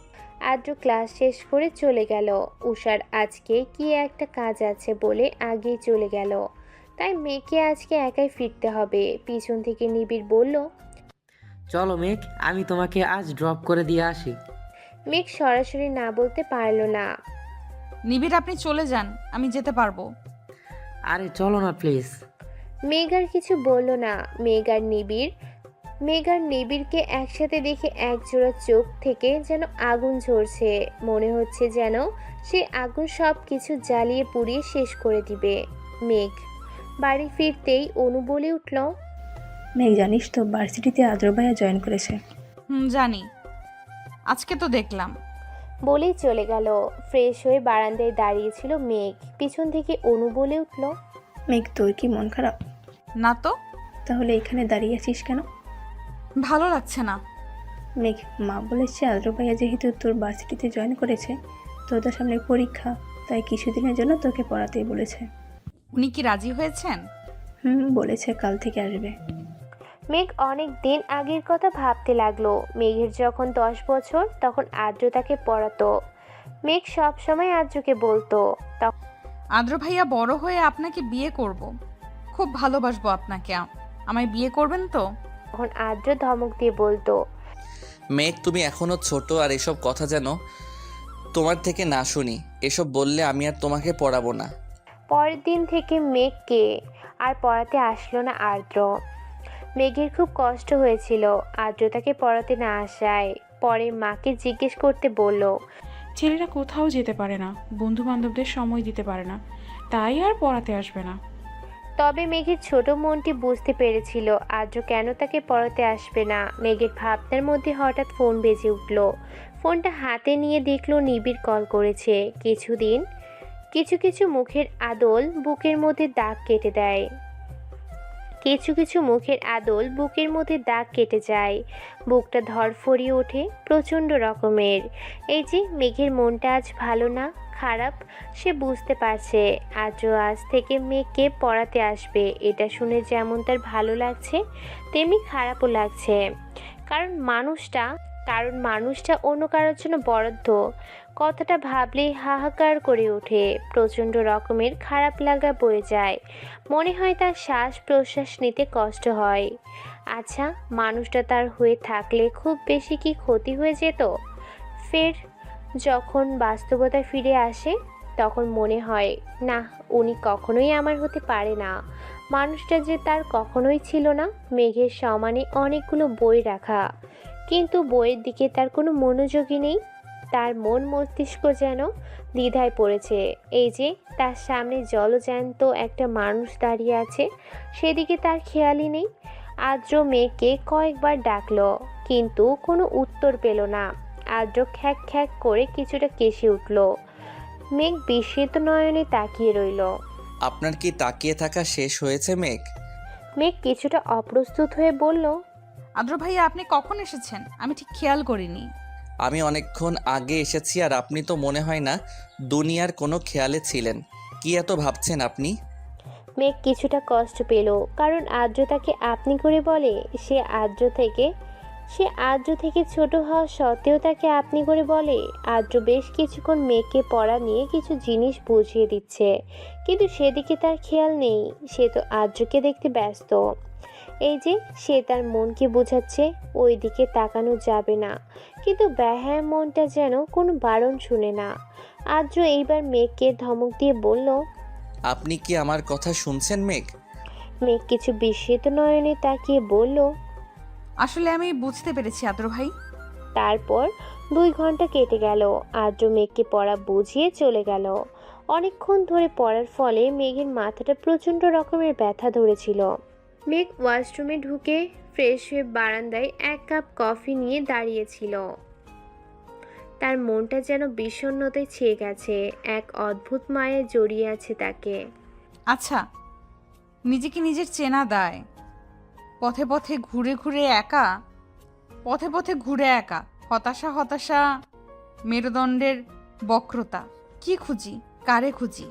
আদ্র ক্লাস শেষ করে চলে গেল। উষার আজকে কি একটা কাজ আছে বলে আগেই চলে গেল। তাই মেয়েকে আজকে একাই ফিরতে হবে। পিছন থেকে নিবিড় বলল। চলো মেঘ, আমি তোমাকে আজ ড্রপ করে দিয়ে আসি। মেঘ সরাসরি না বলতে পারল না। নিবিড়, আপনি চলে যান, আমি যেতে পারবো। আরে চলো না প্লিজ। মেঘ আর কিছু বলল না। মেঘ আর নিবিড়কে একসাথে দেখে একজোড়া চোখ থেকে যেন আগুন ঝরছে। মনে হচ্ছে যেন সে আগুন সব কিছু জ্বালিয়ে পুড়িয়ে শেষ করে দিবে। মেঘ বাড়ি ফিরতেই অনু বলে উঠল, মেঘ, জানিস তো ভার্সিটিতে আদ্র ভাইয়া জয়েন করেছে। জানি, আজকে তো দেখলাম। বলেই চলে গেল। ফ্রেশ হয়ে বারান্দায় দাঁড়িয়েছিল মেঘ। পিছন থেকে অনু বলে উঠল, মেঘ, তোর কি মন খারাপ? না তো। তাহলে এখানে দাঁড়িয়ে আছিস কেন? ভালো লাগছে না। মেঘ, মা বলেছে আদ্র ভাইয়া যেহেতু তোর ভার্সিটিতে জয়েন করেছে, তোদের সামনে পরীক্ষা, তাই কিছুদিনের জন্য তোকে পড়াতেই বলেছে। উনি কি রাজি হয়েছেন? বলেছে কাল থেকে আসবে। মেঘ অনেক দিন আগের কথা ভাবতে লাগলো। মেঘের যখন 10 বছর, তখন আদ্র তাকে পড়াতো। মেঘ সব সময় আদ্রকে বলতো, আদ্র ভাইয়া বড় হয়ে আপনাকে বিয়ে করব। খুব ভালোবাসবো আপনাকে। আমায় বিয়ে করবেন তো? তখন আদ্র ধমক দিয়ে বলতো, মেঘ, তুমি এখনো ছোট, আর এসব কথা যেন তোমার থেকে না শুনি। এসব বললে আমি আর তোমাকে পড়াবো না। পরের দিন থেকে মেঘকে আর পড়াতে আসলো না আদ্র। মেঘের খুব কষ্ট হয়েছিল আদ্র তাকে পড়াতে না আসায়। পরে মাকে জিজ্ঞেস করতে বলল, ছেলেরা কোথাও যেতে পারে না, বন্ধু বান্ধবদের সময় দিতে পারে না, তাই আর পড়াতে আসবে না। তবে মেঘের ছোট মনটি বুঝতে পেরেছিল আদ্র কেন তাকে পড়াতে আসবে না। মেঘের ভাবনার মধ্যে হঠাৎ ফোন বেজে উঠল। ফোনটা হাতে নিয়ে দেখলো নিবিড় কল করেছে। কিছু মুখের আদল বুকের মধ্যে দাগ কেটে দেয়। কিছু কিছু মুখের আদল বুকের মধ্যে দাগ কেটে যায়, বুকটা ধরফরিয়ে ওঠে প্রচণ্ড রকমের। এই যে মেঘের মনটা আজ ভালো না, খারাপ, সে বুঝতে পারছে। আজও আজ থেকে মেঘকে পড়াতে আসবে, এটা শুনে যেমন তার ভালো লাগছে তেমনি খারাপও লাগছে। কারণ মানুষটা অন্য কারোর জন্য বরাদ্দ। কথাটা ভাবলেই হাহাকার করে ওঠে, প্রচণ্ড রকমের খারাপ লাগা বয়ে যায়। মনে হয় তার শ্বাস প্রশ্বাস নিতে কষ্ট হয়। আচ্ছা, মানুষটা তার হয়ে থাকলে খুব বেশি কি ক্ষতি হয়ে যেত? ফের যখন বাস্তবতা ফিরে আসে তখন মনে হয়, না, উনি কখনোই আমার হতে পারে না। মানুষটা যে তার কখনোই ছিল না। মেঘের সমানে অনেকগুলো বই রাখা, কিন্তু বইয়ের দিকে তার কোনো মনোযোগই নেই। তার মন মস্তিষ্ক যেন দ্বিধায় পড়েছে। এই যে তার সামনে জলজ্যান্ত একটা মানুষ দাঁড়িয়ে আছে, সেদিকে তার খেয়ালই নেই। আদ্র মেঘকে কয়েকবার ডাকলো, কিন্তু কোনো উত্তর পেল না। আদ্র খ্যাক খ্যাক করে কিছুটা কেসে উঠল। মেঘ বিস্মিত নয়নে তাকিয়ে রইল। আপনার কি তাকিয়ে থাকা শেষ হয়েছে মেঘ? মেঘ কিছুটা অপ্রস্তুত হয়ে বলল, আদ্র ভাইয়া আপনি কখন এসেছেন? আমি ঠিক খেয়াল করিনি। আমি অনেকক্ষণ আগে এসেছি, আর আপনি তো মনে হয় না দুনিয়ার কোনো খেয়ালে ছিলেন। কি এত ভাবছেন আপনি? মেঘ কিছুটা কষ্ট পেল, কারণ আদ্র তাকে আপনি করে বলে। সে আদ্র থেকে ছোট হওয়া সত্ত্বেও তাকে আপনি করে বলে। আদ্র বেশ কিছুক্ষণ মেঘকে পড়া নিয়ে কিছু জিনিস বুঝিয়ে দিচ্ছে, কিন্তু সেদিকে তার খেয়াল নেই। সে তো আদ্রকে দেখতে ব্যস্ত। এই যে সে তার মনকে বোঝাচ্ছে ওই দিকে তাকানো যাবে না, কিন্তু ব্যাহার মনটা যেন কোনো বারণ শুনে না। আদ্র এইবার মেঘকে ধমক দিয়ে বলল, আপনি কি আমার কথা শুনছেন মেঘ? মেঘ কিছু বিস্মিত নয়নে তাকিয়ে বলল, আসলে আমি বুঝতে পেরেছি আদ্র ভাই। তারপর 2 ঘন্টা কেটে গেল। আদ্র মেঘকে পড়া বুঝিয়ে চলে গেল। অনেকক্ষণ ধরে পড়ার ফলে মেঘের মাথাটা প্রচণ্ড রকমের ব্যথা ধরেছিল। মেঘ ওয়াশরুমে ঢুকে ফ্রেশ হয়ে বারান্দায় 1 কাপ কফি নিয়ে দাঁড়িয়েছিল। তার মনটা যেন বিষণ্ণতায় ছেয়ে গেছে, এক অদ্ভুত মায়ে জড়িয়ে আছে তাকে। আচ্ছা, নিজেকে নিজের চেনা দায়। পথে পথে ঘুরে একা হতাশা, মেরুদণ্ডের বক্রতা। কি খুঁজি, কারে খুঁজি?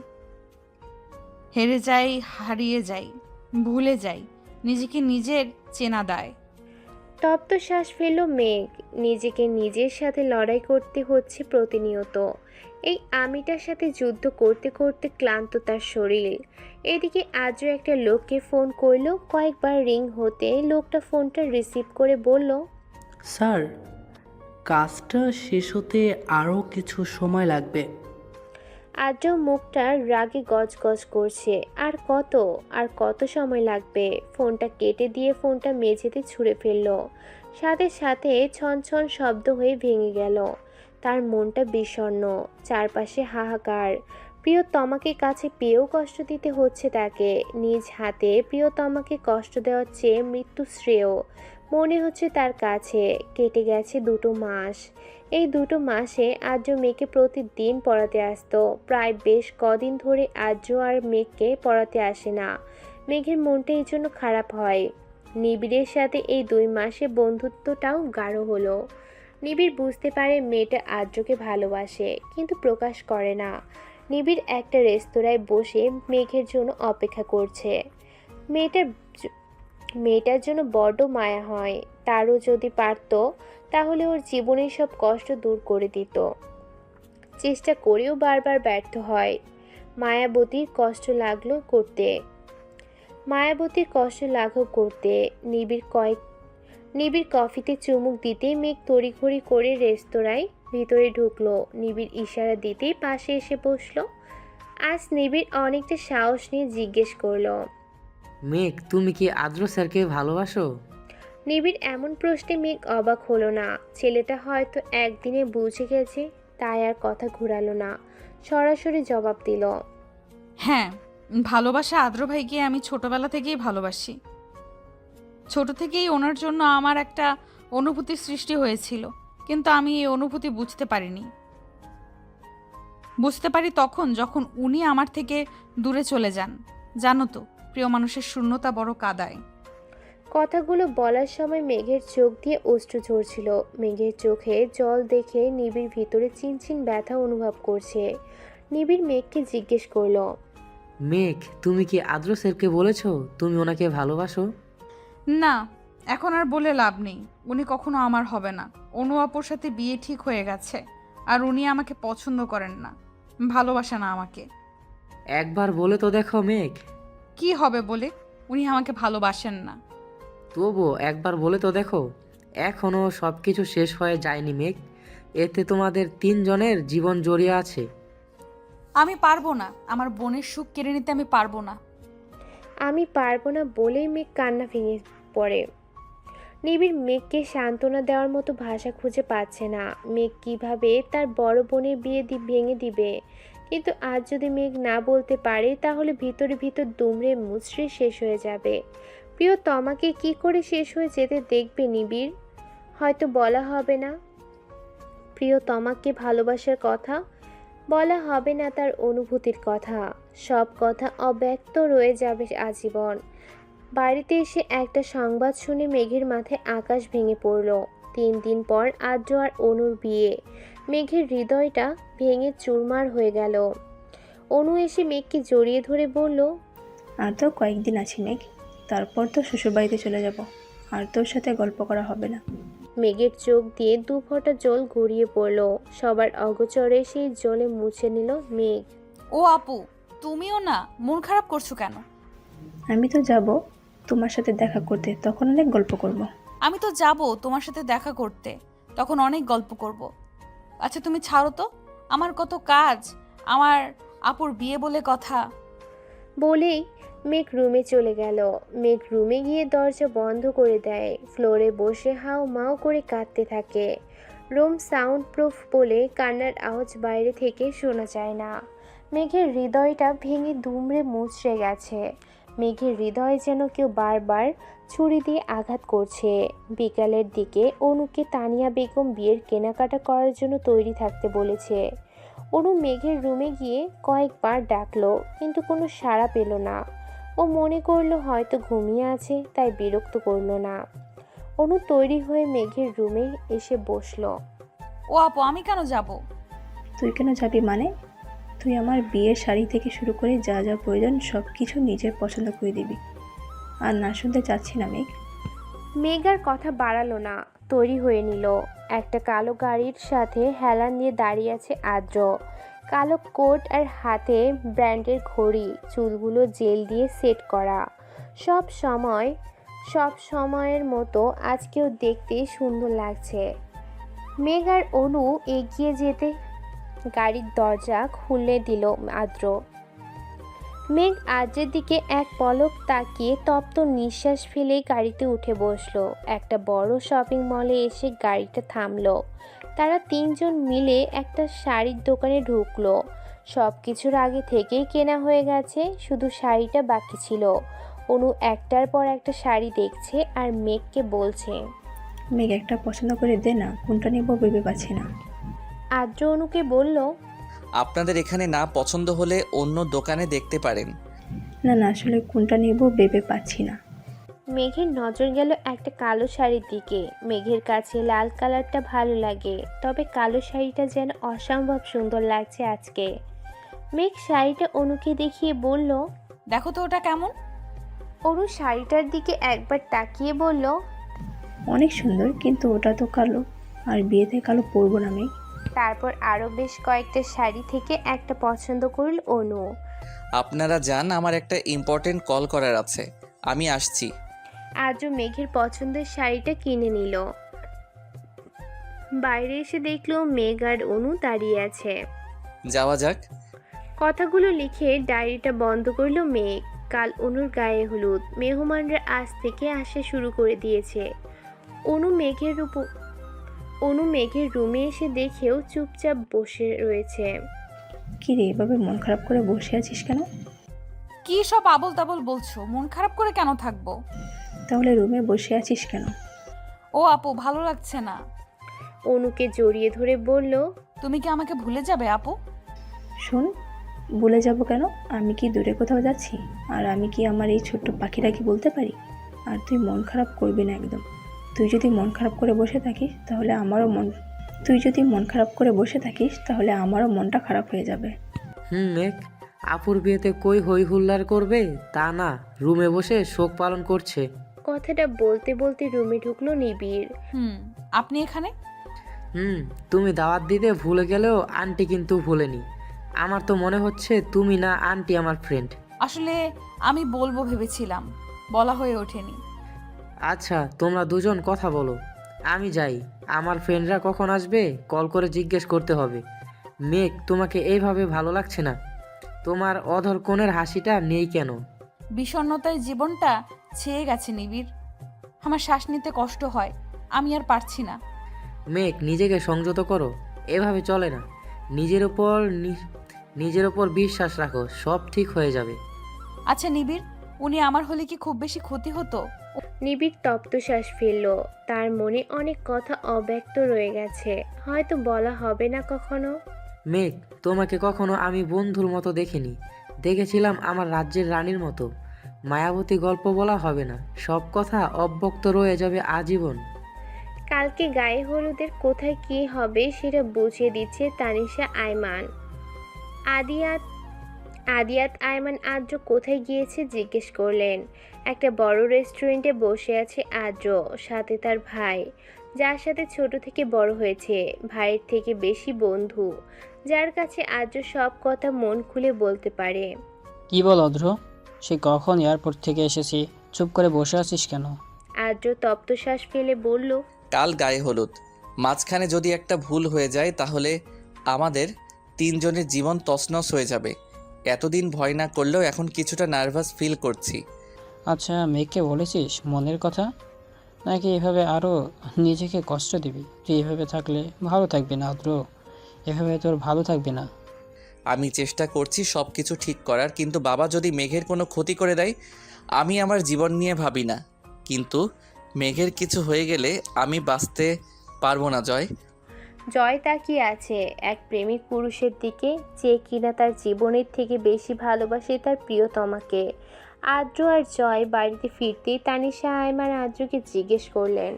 হেরে যাই, হারিয়ে যাই, ভুলে যাই, নিজেকে নিজের চেনা দায়। তপ্ত শ্বাস ফেলল মেঘ। নিজেকে নিজের সাথে লড়াই করতে হচ্ছে প্রতিনিয়ত। এই আমিটার সাথে যুদ্ধ করতে করতে ক্লান্ত তার শরীর। এদিকে আজও একটা লোককে ফোন করলো। কয়েকবার রিং হতে লোকটা ফোনটা রিসিভ করে বলল, স্যার, কাজটা শেষ হতে আরও কিছু সময় লাগবে। আজও মুখটা রাগে গজগজ করছে। আর কত সময় লাগবে? ফোনটা কেটে দিয়ে ফোনটা মেঝেতে ছুঁড়ে ফেললো। সাথে সাথে ছনছন শব্দ হয়ে ভেঙে গেল। তার মনটা বিষণ্ণ, চারপাশে হাহাকার। প্রিয়তমাকে কাছে পেয়েও কষ্ট দিতে হচ্ছে তাকে। নিজ হাতে প্রিয়তমাকে কষ্ট দেওয়ার চেয়ে মৃত্যু শ্রেয় মনে হচ্ছে তার কাছে। কেটে গেছে 2 মাস। এই 2 মাসে আর্য মেঘকে প্রতিদিন পড়াতে আসতো। প্রায় বেশ কদিন ধরে আর্য আর মেঘকে পড়াতে আসে না। মেঘের মনটা এই জন্য খারাপ হয়। নিবিড়ের সাথে এই 2 মাসে বন্ধুত্বটাও গাঢ় হলো। নিবিড় বুঝতে পারে মেয়েটা আর্যকে ভালোবাসে, কিন্তু প্রকাশ করে না। নিবিড় একটা রেস্তোরাঁয় বসে মেঘের জন্য অপেক্ষা করছে। মেয়েটার জন্য বড্ড মায়া হয়। তারও যদি পারত তাহলে ওর জীবনের সব কষ্ট দূর করে দিত। চেষ্টা করেও বারবার ব্যর্থ হয়। মায়াবতীর কষ্ট লাঘব করতে নিবিড় কফিতে চুমুক দিতেই মেঘ তড়িঘড়ি করে রেস্তোরাঁয় ভিতরে ঢুকলো। নিবিড় ইশারা দিতেই পাশে এসে বসলো। আজ নিবিড় অনেকটা সাহস নিয়ে জিজ্ঞেস করলো, মেঘ, তুমি কি আদ্র স্যারকে ভালোবাসো? নিবিড় এমন প্রশ্নে মেঘ অবাক হলো না। ছেলেটা হয়তো একদিনে বুঝে গেছে, তাই আর কথা ঘুরালো না, সরাসরি জবাব দিল, হ্যাঁ, ভালোবাসা আদ্র ভাইকে আমি ছোটবেলা থেকেই ভালোবাসি। ছোট থেকেই ওনার জন্য আমার একটা অনুভূতির সৃষ্টি হয়েছিল, কিন্তু আমি এই অনুভূতি বুঝতে পারি তখন যখন উনি আমার থেকে দূরে চলে যান। জানো তো, প্রিয় মানুষের শূন্যতা বড় কাদায়। কথাগুলো বলার সময় মেঘের চোখ দিয়ে অশ্রু ঝরছিল। মেঘের চোখে জল দেখে নিবিড় ভিতরে চিনচিন ব্যথা অনুভব করছে। নিবিড় মেঘকে জিজ্ঞেস করলো, মেঘ, তুমি কি আদ্র স্যারকে বলেছো তুমি ওনাকে ভালোবাসো? না, এখন আর বলে লাভ নেই। উনি কখনো আমার হবে না। অনু আপুর সাথে বিয়ে ঠিক হয়ে গেছে, আর উনি আমাকে পছন্দ করেন না, ভালোবাসে না আমাকে। একবার বলে তো দেখো মেঘ। কি হবে বলে? উনি আমাকে ভালোবাসেন না। তবুও একবার বলে তো দেখো। এখনও সব কিছু শেষ হয়ে যায়নি মেঘ, এতে তোমাদের তিনজনের জীবন জড়িয়ে আছে। আমি পারবো না, আমার বোনের সুখ কেড়ে নিতে আমি পারবো না। আমি পারবো না বলেই মেঘ কান্না ভেঙে পড়ে। নিবিড় মেঘকে সান্ত্বনা দেওয়ার মতো ভাষা খুঁজে পাচ্ছে না। মেঘ কিভাবে তার বড় বোনের বিয়ে ভেঙে দিবে, কিন্তু আজ যদি মেঘ না বলতে পারে তাহলে ভিতরে ভিতর দুমড়ে মুচড়ে শেষ হয়ে যাবে। প্রিয় তমাকে কি করে শেষ হয়ে যেতে দেখবে নিবিড়? হয়তো বলা হবে না প্রিয় তমাকে ভালোবাসার কথা, বলা হবে না তার অনুভূতির কথা, সব কথা অব্যক্ত রয়ে যাবে আজীবন। বাড়িতে এসে একটা সংবাদ শুনে মেঘের মাথায় আকাশ ভেঙে পড়ল। 3 দিন পর আদ্র আর অনুর বিয়ে। মেঘের হৃদয়টা ভেঙে চুরমার হয়ে গেল। অনু এসে মেঘকে জড়িয়ে ধরে বলল, আর তো কয়েকদিন আছি মেঘ, তারপর তো শ্বশুরবাড়িতে চলে যাব, আর তোর সাথে গল্প করা হবে না। মেঘের চোখ দিয়ে 2 ফোঁটা জল গড়িয়ে পড়ল। সবার অগোচরে সেই জলে মুছে নিল মেঘ। ও আপু, তুমিও না, মন খারাপ করছো কেন? আমি তো যাব তোমার সাথে দেখা করতে, তখন অনেক গল্প করব। আমি তো যাব তোমার সাথে দেখা করতে, তখন অনেক গল্প করব। আচ্ছা তুমি ছাড়ো তো, আমার কত কাজ, আমার আপুর বিয়ে বলে কথা। বলেই মেঘ রুমে চলে গেল। মেঘ রুমে গিয়ে দরজা বন্ধ করে দেয়। ফ্লোরে বসে হাউ মাউ করে কাঁদতে থাকে। রুম সাউন্ড প্রুফ বলে কান্নার আওয়াজ বাইরে থেকে শোনা যায় না। মেঘের হৃদয়টা ভেঙে দুমড়ে মুচড়ে গেছে। মেঘের হৃদয়ে যেন কেউ বারবার ছুরি দিয়ে আঘাত করছে। বিকালের দিকে অনুকে তানিয়া বেগম বিয়ের কেনাকাটা করার জন্য তৈরি থাকতে বলেছে। অনু মেঘের রুমে গিয়ে কয়েকবার ডাকলো, কিন্তু কোনো সাড়া পেল না। ও মনে করলো হয়তো ঘুমিয়ে আছে, তাই বিরক্ত করলো না। অনু তৈরি হয়ে মেঘের রুমে এসে বসলো। ও আপু, আমি কেন যাব? তুই কেন যাবি মানে? তুই আমার বিয়ের শাড়ি থেকে শুরু করে যা যা প্রয়োজন সব কিছু নিজের পছন্দ করে দিবি। আর না শুনতে চাচ্ছি না মেঘ। মেঘ আর কথা বাড়ালো না, তৈরি হয়ে নিল। একটা কালো গাড়ির সাথে হেলান দিয়ে দাঁড়িয়ে আছে আদ্র। কালো কোট আর হাতে ব্র্যান্ডের ঘড়ি, চুলগুলো জেল দিয়ে সেট করা। সব সময়ের মতো আজকেও দেখতে সুন্দর লাগছে। মেঘ আর অনু এগিয়ে যেতে গাড়ির দরজা খুলে দিল আদ্র। মেঘ আদ্রের দিকে এক পলক তাকিয়ে তপ্ত নিঃশ্বাস ফেলেই গাড়িতে উঠে বসলো। একটা বড় শপিং মলে এসে গাড়িটা থামলো। তারা 3 জন মিলে একটা শাড়ির দোকানে ঢুকলো। সব কিছুর আগে থেকেই কেনা হয়ে গেছে, শুধু শাড়িটা বাকি ছিল। অনু একটার পর একটা শাড়ি দেখছে আর মেঘকে বলছে, মেঘ একটা পছন্দ করে দে না, কোনটা নেব ভেবে পাচ্ছি না। আদ্র অনুকে বলল, আপনাদের এখানে না পছন্দ হলে অন্য দোকানে দেখতে পারেন। না না, আসলে কোনটা নেব ভেবে পাচ্ছি না। মেঘের নজর গেল একটা কালো শাড়ির দিকে। মেঘের কাছে লাল কালারটা ভালো লাগে, তবে কালো শাড়িটা যেন অসম্ভব সুন্দর লাগছে আজকে। মেঘ শাড়িটা অনুকে দেখিয়ে বলল, দেখো তো ওটা কেমন। অনু শাড়িটার দিকে একবার তাকিয়ে বলল, অনেক সুন্দর, কিন্তু ওটা তো কালো, আর বিয়েতে কালো পরবো না মেঘ। তারপর আরও বেশ কয়েকটা শাড়ি থেকে একটা পছন্দ করল অনু। আপনারা যান, আমার একটা ইম্পর্টেন্ট কল করার আছে, আমি আসছি। আজও মেঘের পছন্দের শাড়িটা কিনে নিল। বাইরে এসে দেখলো মেঘ আর অনু দাঁড়িয়ে আছে। যাওয়া যাক। কথাগুলো লিখে ডায়েরিটা বন্ধ করলো মেঘ। কাল অনুর গায়ে হলুদ, মেহমানরা আজ থেকে আসা শুরু করে দিয়েছে। অনু মেঘের রুমে এসে দেখেও চুপচাপ বসে রয়েছে। কি রে, এভাবে মন খারাপ করে বসে আছিস কেন? কি সব আবল তাবল বলছো? মন খারাপ করে কেন থাকবো? তাহলে রুমে বসে আছিস কেন? ও আপু, ভালো লাগছে না। অনুকে জড়িয়ে ধরে বলল, তুমি কি আমাকে ভুলে যাবে আপু? শোন, ভুলে যাব কেন? আমি কি দূরে কোথাও যাচ্ছি? আর আমি কি আমার এই ছোট্ট পাখিটাকে বলতে পারি? আর তুই মন খারাপ করবি না একদম। তুই যদি মন খারাপ করে বসে থাকিস তাহলে আমারও মনটা খারাপ হয়ে যাবে। মেঘ, আপুর বিয়েতে কই হই হুল্লার করবে তা না, রুমে বসে শোক পালন করছে। কথাটা বলতে বলতে রুমে ঢুকলো নিবিড়। আপনি এখানে? তুমি দাওয়াত দিতে ভুলে গেলেও আন্টি কিন্তু ভুলেনি। আমার তো মনে হচ্ছে তুমি না আন্টি আমার ফ্রেন্ড। আসলে আমি বলবো ভেবেছিলাম, বলা হয়ে ওঠেনি। আচ্ছা, তোমরা দুজন কথা বলো, আমি যাই। আমার ফ্রেন্ডরা কখন আসবে কল করে জিজ্ঞেস করতে হবে। মেঘ, তোমাকে এইভাবে ভালো লাগছে না? তোমার অধর কোণের হাসিটা নেই কেন? বিষণ্ণতায় জীবনটা ছেয়ে গেছে নিবিড়। আমার শ্বাস নিতে কষ্ট হয়, আমি আর পারছি না। মেঘ, নিজেকে সংযত করো, এভাবে চলে না। নিজের ওপর বিশ্বাস রাখো, সব ঠিক হয়ে যাবে। আচ্ছা নিবিড়, উনি আমার হলে কি খুব বেশি ক্ষতি হতো? নিবিড় তপ্ত শ্বাস ফেলল। তার মনে অনেক কথা অব্যক্ত রয়ে গেছে, হয়তো বলা হবে না কখনো। মেঘ, তোমাকে কখনো আমি বন্ধুর মতো দেখিনি, দেখেছিলাম আমার রাজ্যের রানীর মতো। মায়াবতী গল্প বলা হবে না, সব কথা অব্যক্ত রয়ে যাবে আজীবন। কালকে গায়ে হলুদের কোথায় কি হবে সেটা বুঝিয়ে দিচ্ছে তানিশা আইমান। আদিয়াত আইমান আদ্র কোথায় গিয়েছে জিজ্ঞেস করলেন। একটা বড় রেস্টুরেন্টে বসে আছে আদ্র, সাথে তার ভাই, যার সাথে ছোট থেকে বড় হয়েছে, ভাইয়ের থেকে বেশি বন্ধু, যার কাছে আদ্র সব কথা মন খুলে বলতে পারে। কি বল অদ্র, সে কখন এয়ারপোর্ট থেকে এসেছি, চুপ করে বসে আছিস কেন? আদ্র তপ্ত শ্বাস ফেলে বলল, কাল গায়ে হলুদ, মাঝখানে যদি একটা ভুল হয়ে যায় তাহলে আমাদের তিনজনের জীবন তছনছ হয়ে যাবে। এতদিন ভয় না করলেও এখন কিছুটা নার্ভাস ফিল করছি। আচ্ছা, মেয়েকে বলেছিস মনের কথা, নাকি এভাবে আরও নিজেকে কষ্ট দিবি? তুই এভাবে থাকলে ভালো থাকবি না অদ্র, এভাবে তোর ভালো থাকবি না। আমি চেষ্টা করছি সব কিছু ঠিক করার, কিন্তু বাবা যদি মেঘের কোনো ক্ষতি করে দেয়, আমি আমার জীবন নিয়ে ভাবি না, কিন্তু মেঘের কিছু হয়ে গেলে আমি বাঁচতে পারবো না। জয় তাকিয়ে আছে এক প্রেমিক পুরুষের দিকে, যে কিনা তার জীবনের থেকে বেশি ভালোবাসে তার প্রিয়তমাকে। আদ্র আর জয় বাড়িতে ফিরতেই তানিশা আইমান আদ্রকে জিজ্ঞেস করলেন,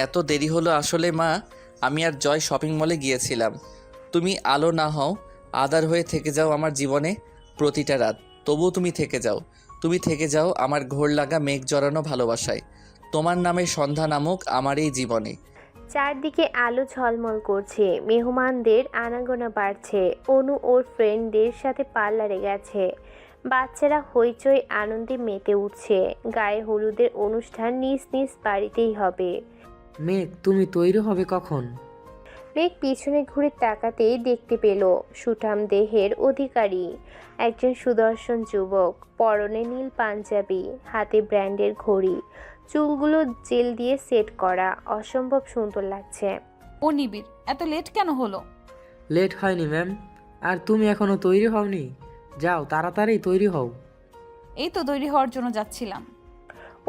এত দেরি হলো? আসলে মা, আমি আর জয় শপিং মলে গিয়েছিলাম। তুমি আলো না হও, আধার হয়ে থেকে যাও আমার জীবনে প্রতিটা রাত, তবুও তুমি থেকে যাও আমার ঘোর লাগা মেঘ জড়ানো ভালোবাসায়, তোমার নামে সন্ধ্যা নামক আমার এই জীবনে। চারদিকে আলো ঝলমল করছে, মেহমানদের আনাগোনা বাড়ছে। অনু ওর ফ্রেন্ডদের সাথে পার্লারে গেছে, বাচ্চারা হইচই আনন্দে মেতে উঠছে। গায়ে হলুদের অনুষ্ঠান নিজ নিজ বাড়িতেই হবে। মেঘ, তুমি তৈরি হবে কখন? মেঘ পিছনে ঘুরে তাকাতেই দেখতে পেল সুঠাম দেহের অধিকারী একজন সুদর্শন যুবক, পরনে নীল পাঞ্জাবি, হাতে ব্র্যান্ডের ঘড়ি, চুলগুলো জেল দিয়ে সেট করা, অসম্ভব সুন্দর লাগছে। ও নিবিড়, এত লেট কেন হলো? লেট হয়নি ম্যাম। আর তুমি এখনো তৈরি হওনি? যাও তাড়াতাড়ি তৈরি হও। এই তো তৈরি হওয়ার জন্য যাচ্ছিলাম।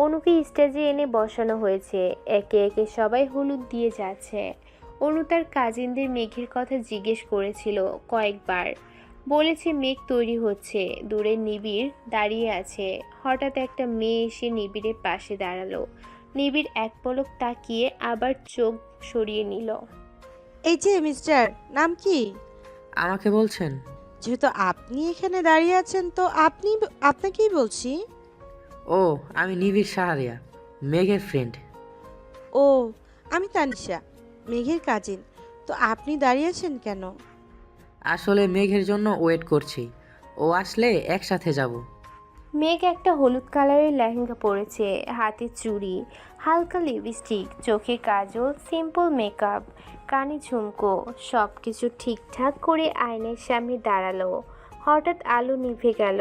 অনুকে স্টেজে এনে বসানো হয়েছে, একে একে সবাই হলুদ দিয়ে যাচ্ছে। অনু তার কাজিনদের মেঘের কথা জিজ্ঞেস করেছিল কয়েকবার, বলেছে মেঘ তৈরি হচ্ছে। দূরে নিবিড় দাঁড়িয়ে আছে। হঠাৎ একটা মেয়ে এসে নিবিড়ের পাশে দাঁড়ালো। নিবিড় এক পলক তাকিয়ে আবার চোখ সরিয়ে নিল। এই যে মিস্টার, নাম কি? আমাকে বলছেন? যেহেতু আপনি এখানে দাঁড়িয়ে আছেন তো আপনাকেই বলছি। ও, আমি নিবিড় সাহারিয়া, মেঘের ফ্রেন্ড। ও, আমি তানিশা, মেঘের কাজিন। তো আপনি দাঁড়িয়ে আছেন কেন? আসলে মেঘের জন্য ওয়েট করছি, ও আসলে একসাথে যাব। মেঘ একটা হলুদ কালারের লেহেঙ্গা পরেছে, হাতে চুড়ি, হালকা লিপস্টিক, চোখে কাজল, সিম্পল মেকআপ, কানে ঝুমকো, সব কিছু ঠিকঠাক করে আয়নার সামনে দাঁড়ালো। হঠাৎ আলো নিভে গেল।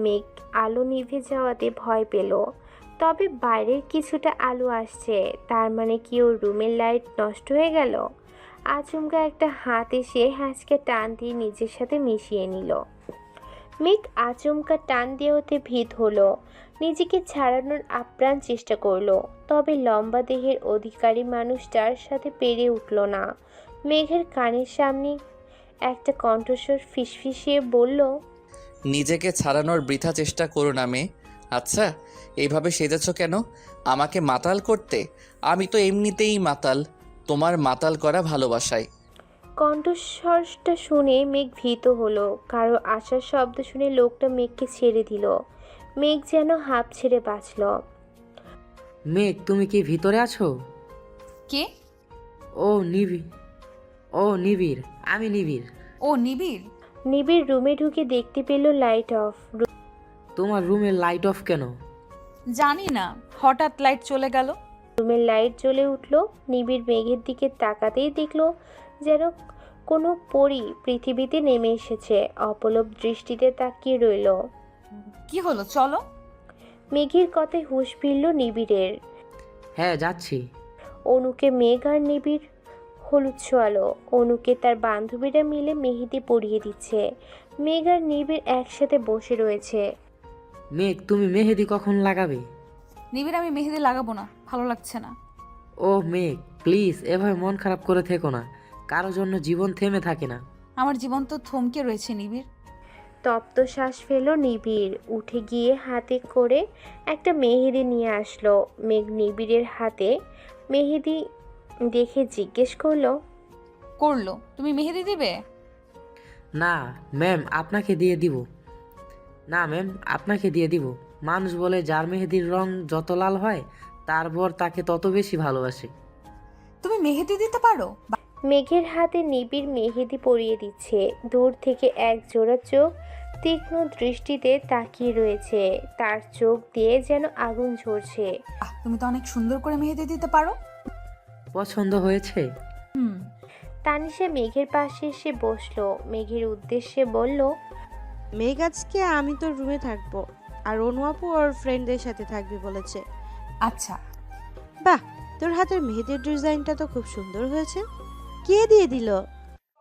মেঘ আলো নিভে যাওয়াতে ভয় পেল, তবে বাইরের কিছুটা আলো আসছে, তার মানে কি ওর রুমের লাইট নষ্ট হয়ে গেল? আচমকা একটা হাত এসে হ্যাঁচকে টান দিয়ে নিজের সাথে মিশিয়ে নিল। মেঘ আচমকা টান দেওয়াতে ভীত হলো, নিজেকে ছাড়ানোর আপ্রাণ চেষ্টা করলো, তবে লম্বা দেহের অধিকারী মানুষটার সাথে পেরে উঠল না। মেঘের কানের সামনে একটা কণ্ঠস্বর ফিসফিসিয়ে বলল, নিজেকে ছাড়ানোর বৃথা চেষ্টা করো না মেয়ে। আচ্ছা, এইভাবে সেজেছ কেন? আমাকে মাতাল করতে? আমি তো এমনিতেই মাতাল, তোমার মাতাল করা ভালোবাসায়। কণ্ঠস্বরটা শুনে মেঘ ভীত হলো। কারো আসার শব্দ শুনে লোকটা মেঘকে ছেড়ে দিল। মেঘ যেন হাঁপ ছেড়ে বাঁচল। মেঘ, তুমি কি ভিতরে আছো? কে? ও নিবি ও নিবিড়, আমি নিবিড়। ও নিবিড়। নিবিড় রুমে ঢুকে দেখতে পেল লাইট অফ। তোমার রুমের লাইট অফ কেন? জানি না, হঠাৎ লাইট চলে গেল। রুমের লাইট জ্বলে উঠল। নিবিড় মেঘের দিকে তাকাতেই দেখল যেন কোনো পরী পৃথিবীতে নেমে এসেছে। অপলক দৃষ্টিতে তাকিয়ে রইল। কি হলো, চলো। মেঘের কথায় হুঁশ ফিরল নিবিড়ের। হ্যাঁ, যাচ্ছি। অনুকে মেঘ আর নিবিড় হলুদ ছোঁয়ালো। অনুকে তার বান্ধবীরা মিলে মেহেদি পরিয়ে দিচ্ছে। মেঘ আর নিবিড় একসাথে বসে রয়েছে। মেঘ, তুমি মেহেদি কখন লাগাবে? নিবিড়, আমি মেহেদি লাগাবো না, ভালো লাগছে না। ও মেঘ, প্লিজ এভাবে মন খারাপ করে থেকো না। কারোর জন্য জীবন থেমে থাকে না। আমার জীবন তো থমকে রয়েছে নিবিড়। তপ্ত শ্বাস ফেল নিবিড়। উঠে গিয়ে হাতে করে একটা মেহেদি নিয়ে আসলো। মেঘ নিবিড়ের হাতে মেহেদি দেখে জিজ্ঞেস করলো, তুমি মেহেদি দিবে? না ম্যাম, আপনাকে দিয়ে দিব। না ম্যাম, আপনাকে দিয়ে দিব। মানুষ বলে যার মেহেদির রং যত লাল হয় তার বর তাকে তত বেশি ভালোবাসে। তুমি মেহেদি দিতে পারো? মেঘের হাতে নিবিড় মেহেদি পরিয়ে দিচ্ছে। দূর থেকে এক জোড়া চোখ তীক্ষ্ণ দৃষ্টিতে তাকিয়ে রয়েছে। তার চোখ দিয়ে যেন আগুন ঝরছে। তুমি তো অনেক সুন্দর করে মেহেদি দিতে পারো। পছন্দ হয়েছে? তানিশা মেঘের পাশে এসে বসলো। মেঘের উদ্দেশ্যে বলল, মেঘ আজকে আমি তোর রুমে থাকবো, আর অনু আপু ওর ফ্রেন্ডদের সাথে থাকবি বলেছে। আচ্ছা। বাহ, তোর হাতের মেহেদির ডিজাইনটা তো খুব সুন্দর হয়েছে। কে দিয়ে দিল?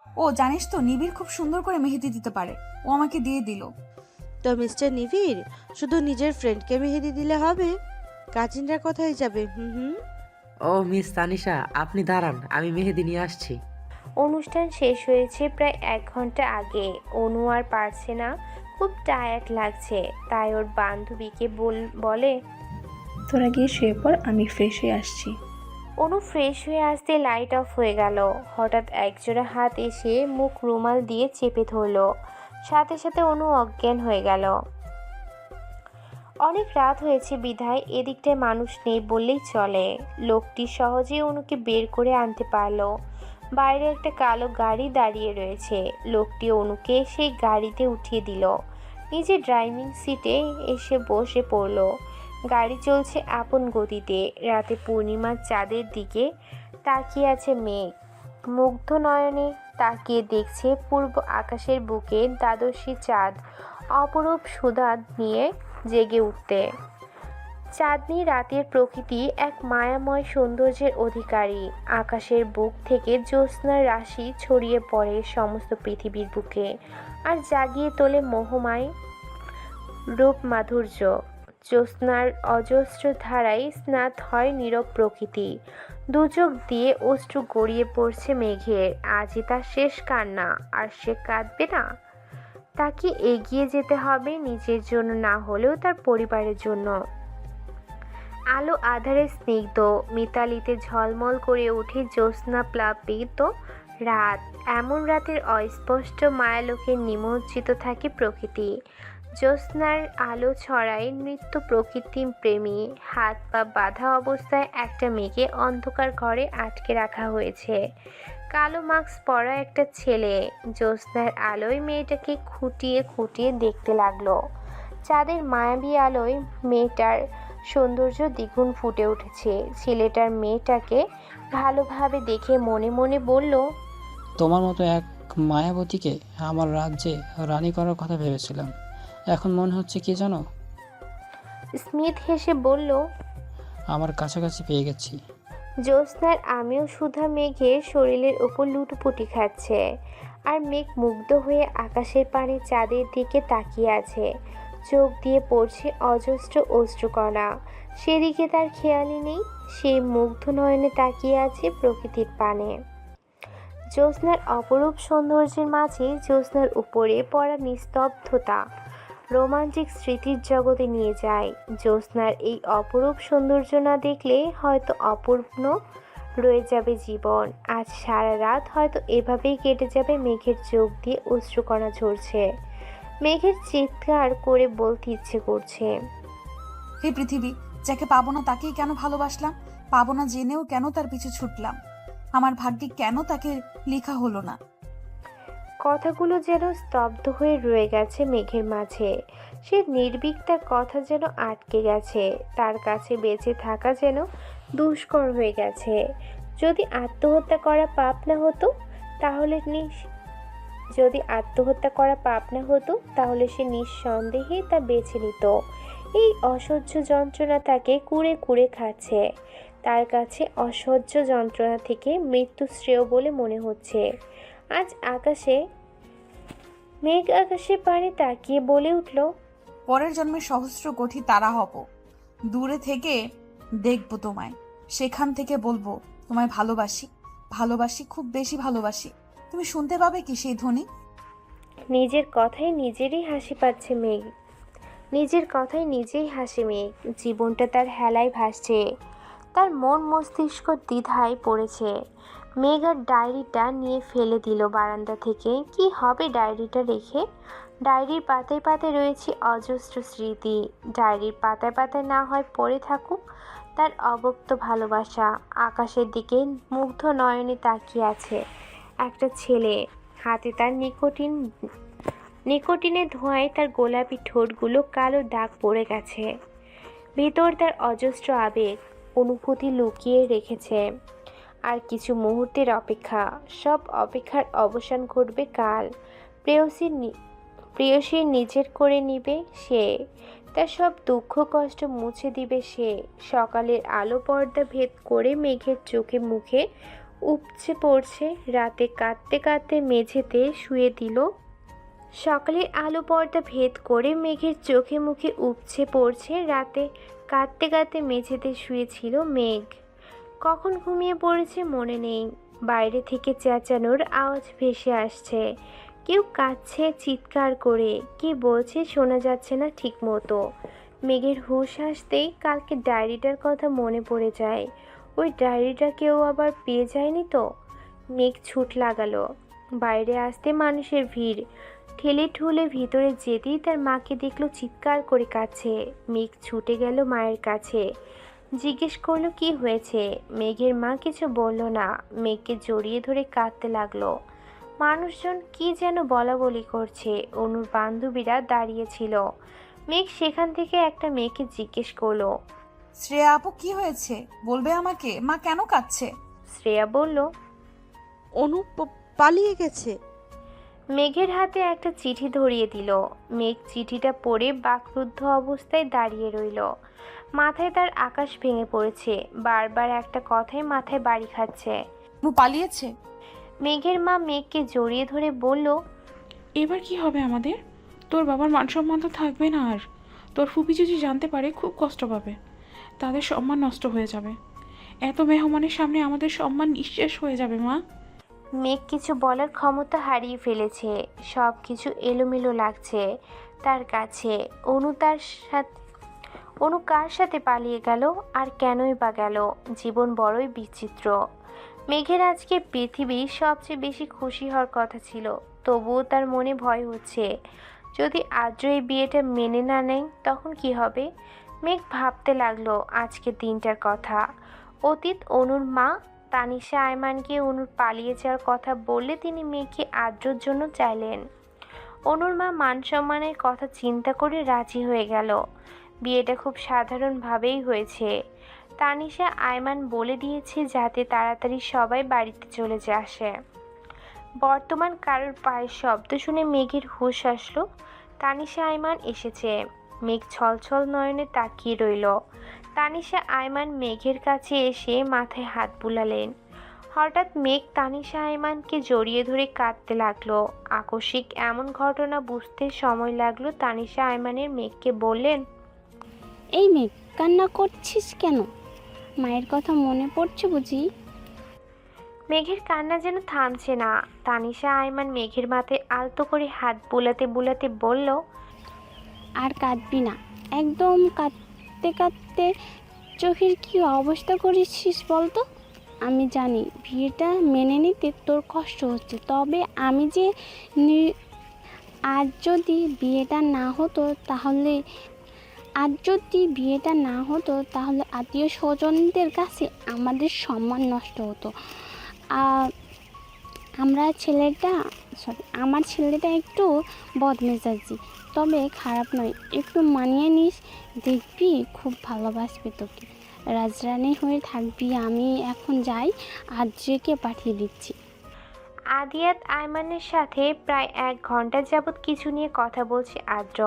ও জানিস তো, নিবিড় খুব সুন্দর করে মেহেদি দিতে পারে, ও আমাকে দিয়ে দিল। তো মিস্টার নিবিড়, শুধু নিজের ফ্রেন্ডকে মেহেদি দিলে হবে? কাজিনরা কোথায় যাবে? হুম। ও মিস তানিশা, আপনি দাঁড়ান, আমি মেহেদি নিয়ে আসছি। অনুষ্ঠান শেষ হয়েছে প্রায় 1 ঘন্টা আগে। অনু আর পারছে না, খুব টায়ার্ড লাগছে। তাই ওর বান্ধবীকে বলে, তোরা গিয়ে শুয়ে পড়, আমি ফ্রেশ হয়ে আসছি। অনু ফ্রেশ হয়ে আসতে লাইট অফ হয়ে গেল। হঠাৎ একজোড়া হাত এসে মুখ রুমাল দিয়ে চেপে ধরল। সাথে সাথে অনু অজ্ঞান হয়ে গেল। অনেক রাত হয়েছে বিধায় এদিকটায় মানুষ নেই বললেই চলে। লোকটি সহজেই অনুকে বের করে আনতে পারল। বাইরে একটা কালো গাড়ি দাঁড়িয়ে রয়েছে। লোকটি অনুকে সেই গাড়িতে উঠিয়ে দিল। নিজে ড্রাইভিং সিটে এসে বসে পড়ল। গাড়ি চলছে আপন গতিতে। রাতে পূর্ণিমার চাঁদের দিকে তাকিয়ে আছে মেঘ। মুগ্ধ নয়নে তাকিয়ে দেখছে পূর্ব আকাশের বুকে দ্বাদশী চাঁদ অপরূপ সুধা নিয়ে জেগে উঠতে। চাঁদনি রাতের প্রকৃতি এক মায়াময় সৌন্দর্যের অধিকারী। আকাশের বুক থেকে জ্যোৎস্নার রাশি ছড়িয়ে পড়ে সমস্ত পৃথিবীর বুকে, আর জাগিয়ে তোলে মোহময় রূপ মাধুর্য। জ্যোৎস্নার অজস্র ধারায় স্নাত হয় নীরব প্রকৃতি। দুচোখ দিয়ে অশ্রু গড়িয়ে পড়ছে মেঘের। আজই তার শেষ কান্না, আর সে কাঁদবে না। তাকে এগিয়ে যেতে হবে, নিজের জন্য না হলেও তার পরিবারের জন্য। আলো আধারে স্নিগ্ধ মিতালিতে ঝলমল করে ওঠে জ্যোৎস্না প্লাবিত রাত। এমন রাতের অস্পষ্ট মায়ালোকে নিমজ্জিত থাকে প্রকৃতি। জ্যোৎস্নার আলো ছড়ায় নৃত্য প্রকৃতি প্রেমী। হাত পা বাঁধা অবস্থায় একটা মেয়েকে অন্ধকার ঘরে আটকে রাখা হয়েছে। কালো মাস্ক পরা একটা ছেলে জ্যোৎস্নার আলোয় মেয়েটাকে খুঁটিয়ে খুঁটিয়ে দেখতে লাগলো। চাঁদের মায়াবী আলোয় মেয়েটার সৌন্দর্য দ্বিগুণ ফুটে উঠেছে। ছেলেটার মেয়েটাকে ভালোভাবে দেখে মনে মনে বলল, তোমার মতো এক মায়াবতীকে আমার রাজ্যে রানী করার কথা ভেবেছিলাম, এখন মনে হচ্ছে কি জানো? স্মিথ হেসে বলল, আমার কাছাকাছি পেয়ে গেছি। জ্যোৎস্নার আমিও সুধা মেঘের শরীরের ওপর লুটোপুটি খাচ্ছে, আর মেঘ মুগ্ধ হয়ে আকাশের পানে চাঁদের দিকে তাকিয়ে আছে। চোখ দিয়ে পড়ছে অজস্র অশ্রুকণা। সেদিকে তার খেয়ালই নেই। সেই মুগ্ধ নয়নে তাকিয়ে আছে প্রকৃতির পানে। জ্যোৎস্নার অপরূপ সৌন্দর্যের মাঝে জ্যোৎস্নার উপরে পড়া নিস্তব্ধতা রোমান্টিক স্মৃতির জগতে নিয়ে যায়। জ্যোৎস্নার এই অপরূপ সৌন্দর্য না দেখলে হয়তো অপূর্ণ রয়ে যাবে জীবন। আজ সারা রাত হয়তো এভাবেই কেটে যাবে। মেঘের চোখ দিয়ে অশ্রুকণা ঝরছে। মেঘের চিৎকার করে বলতে ইচ্ছে করছে, হে পৃথিবী, যাকে পাবো না তাকেই কেন ভালোবাসলাম? পাবো না জেনেও কেন তার পিছু ছুটলাম? আমার ভাগ্যে কেন তাকে লেখা হলো না? কথাগুলো যেন স্তব্ধ হয়ে রয়ে গেছে মেঘের মাঝে। সে নির্ভীক, তার কথা যেন আটকে গেছে। তার কাছে বেঁচে থাকা যেন দুষ্কর হয়ে গেছে। যদি আত্মহত্যা করা পাপ না হতো তাহলে সে নিঃসন্দেহে তা বেছে নিত। এই অসহ্য যন্ত্রণা তাকে কুরে কুরে খাচ্ছে। তার কাছে অসহ্য যন্ত্রণা থেকে মৃত্যু শ্রেয় বলে মনে হচ্ছে। আজ মেঘ আকাশে পানে তাকিয়ে বলে উঠল, পরের জন্মে সহস্র কোটি তারা হব, দূরে থেকে দেখবো তোমায়, সেখান থেকে বলবো তোমায় ভালোবাসি, ভালোবাসি, খুব বেশি ভালোবাসি। তুমি শুনতে পাবে কি সেই ধ্বনি? নিজের কথায় নিজেরই হাসি পাচ্ছে মেঘ। নিজের কথায় নিজেই হাসে মেঘ। জীবনটা তার হেলায় ভাসছে। তার মন মস্তিষ্ক দ্বিধায় পড়েছে। মেঘ আর ডায়েরিটা নিয়ে ফেলে দিল বারান্দা থেকে। কি হবে ডায়েরিটা রেখে? ডায়েরির পাতায় পাতায় রয়েছে অজস্র স্মৃতি। ডায়েরির পাতায় পাতায় না হয় পড়ে থাকুক তার অব্যক্ত ভালোবাসা। আকাশের দিকে মুগ্ধ নয়নে তাকিয়ে আছে একটা ছেলে। হাতে তার নিকোটিনের ধোঁয়ায় তার গোলাপি ঠোঁটগুলো কালো দাগ পড়ে গেছে। ভিতর তার অজস্র আবেগ অনুভূতি লুকিয়ে রেখেছে। আর কিছু মুহূর্তের অপেক্ষা। সব অপেক্ষার অবসান ঘটবে কাল। প্রেয়সী নিজের করে নিবে সে। তার সব দুঃখ কষ্ট মুছে দিবে সে। সকালের আলো পর্দা ভেদ করে মেঘের চোখে মুখে উপচে পড়ছে। রাতে কাঁদতে কাঁদতে মেঝেতে শুয়ে দিল। সকালের আলো পর্দা ভেদ করে মেঘের চোখে মুখে উপচে পড়ছে। রাতে কাঁদতে কাঁদতে মেঝেতে শুয়েছিল মেঘ। কখন ঘুমিয়ে পড়েছে মনে নেই। বাইরে থেকে চেঁচানোর আওয়াজ ভেসে আসছে। কেউ কাঁদছে চিৎকার করে। কি বলছে শোনা যাচ্ছে না ঠিক মতো। মেঘের হুঁশ আসতেই কালকে ডায়েরিটার কথা মনে পড়ে যায়। ওই ডায়েরিটা কেউ আবার পেয়ে যায়নি তো? মেঘ ছুট লাগালো। বাইরে আসতে মানুষের ভিড়। ঠেলে ঠুলে ভিতরে যেতেই তার মাকে দেখলো চিৎকার করে কাঁদছে। মেঘ ছুটে গেল মায়ের কাছে। জিজ্ঞেস করলো কি হয়েছে। মেঘের মা কিছু বলল না। মেঘকে জড়িয়ে ধরে কাঁদতে লাগলো। মানুষজন কি যেন বলা বলি করছে। অনুর বান্ধবীরা দাঁড়িয়েছিল। মেঘ সেখান থেকে একটা মেয়েকে জিজ্ঞেস করলো, শ্রেয়া আপু, কি হয়েছে বলবে আমাকে? মা কেন কাঁদছে? শ্রেয়া বলল, অনু পালিয়ে গেছে। মেঘের হাতে একটা চিঠি ধরিয়ে দিল। মেঘ চিঠিটা পড়ে বাকরুদ্ধ অবস্থায় দাঁড়িয়ে রইল। মাথায় তার আকাশ ভেঙে পড়েছে। বারবার একটা কথাই মাথায় বাড়ি খাচ্ছে। অনু পালিয়েছে? মেঘের মা মেঘকে জড়িয়ে ধরে বলল, এবার কি হবে আমাদের? তোর বাবার মান সম্মান তো থাকবে না আর। তোর ফুপি যদি জানতে পারে খুব কষ্ট পাবে। তাদের সম্মান নষ্ট হয়ে যাবে। এত মেহমানের সামনে আমাদের সম্মান নিঃশেষ হয়ে যাবে মা। মেঘ কিছু বলার ক্ষমতা হারিয়ে ফেলেছে। সব কিছু এলোমেলো লাগছে তার কাছে। অনু কার সাথে পালিয়ে গেল আর কেনই বা গেল? জীবন বড়ই বিচিত্র। মেঘের আজকে পৃথিবী সবচেয়ে বেশি খুশি হওয়ার কথা ছিল। তবুও তার মনে ভয় হচ্ছে, যদি আদ্র এই বিয়েটা মেনে না নেয় তখন কি হবে? মেঘ ভাবতে লাগলো আজকে দিনটার কথা। অতীত অনুর মা তানিশা আয়মানকে অনুর পালিয়ে যাওয়ার কথা বললে তিনি মেঘকে আদ্রর জন্য চাইলেন। অনুর মা মান সম্মানের কথা চিন্তা করে রাজি হয়ে গেল। বিয়েটা খুব সাধারণভাবেই হয়েছে। তানিশা আয়মান বলে দিয়েছে যাতে তাড়াতাড়ি সবাই বাড়িতে চলে আসে। বর্তমান কারোর পায়ের শব্দ শুনে মেঘের হুঁশ আসলো। তানিশা আয়মান এসেছে। মেঘ ছলছল নয়নে তাকিয়ে রইল। তানিশা আয়মান মেঘের কাছে এসে মাথায় হাত বুলালেন। হঠাৎ মেঘ তানিশা আয়মানকে জড়িয়ে ধরে কাঁদতে লাগলো। আকস্মিক এমন ঘটনা বুঝতে সময় লাগলো। তানিশা আয়মানের মেঘকে বললেন, এই মেঘ, কান্না করছিস কেন? মায়ের কথা মনে পড়ছে বুঝি? মেঘের কান্না যেন থামছে না। তানিশা আয়মান মেঘের মাথায় আলতো করে হাত বুলাতে বুলাতে বলল, আর কাঁদবি না, একদম কাঁদতে কাঁদতে চোখের কি অবস্থা করেছিস বলতো। আমি জানি বিয়েটা মেনে নিতে তোর কষ্ট হচ্ছে, তবে আমি যে আজ যদি বিয়েটা না হতো তাহলে আত্মীয় স্বজনদের কাছে আমাদের সম্মান নষ্ট হতো। আমার ছেলেটা একটু বদমেজাজি, তবে খারাপ নয়, একটু মানিয়ে নিস, দেখবি খুব ভালোবাসবে তোকে, রাজরানী হয়ে থাকবি। আমি এখন যাই, আদ্রিকে পাঠিয়ে দিচ্ছি। আদিয়াত আয়মানের সাথে প্রায় 1 ঘন্টা যাবৎ কিছু নিয়ে কথা বলছে আদ্র।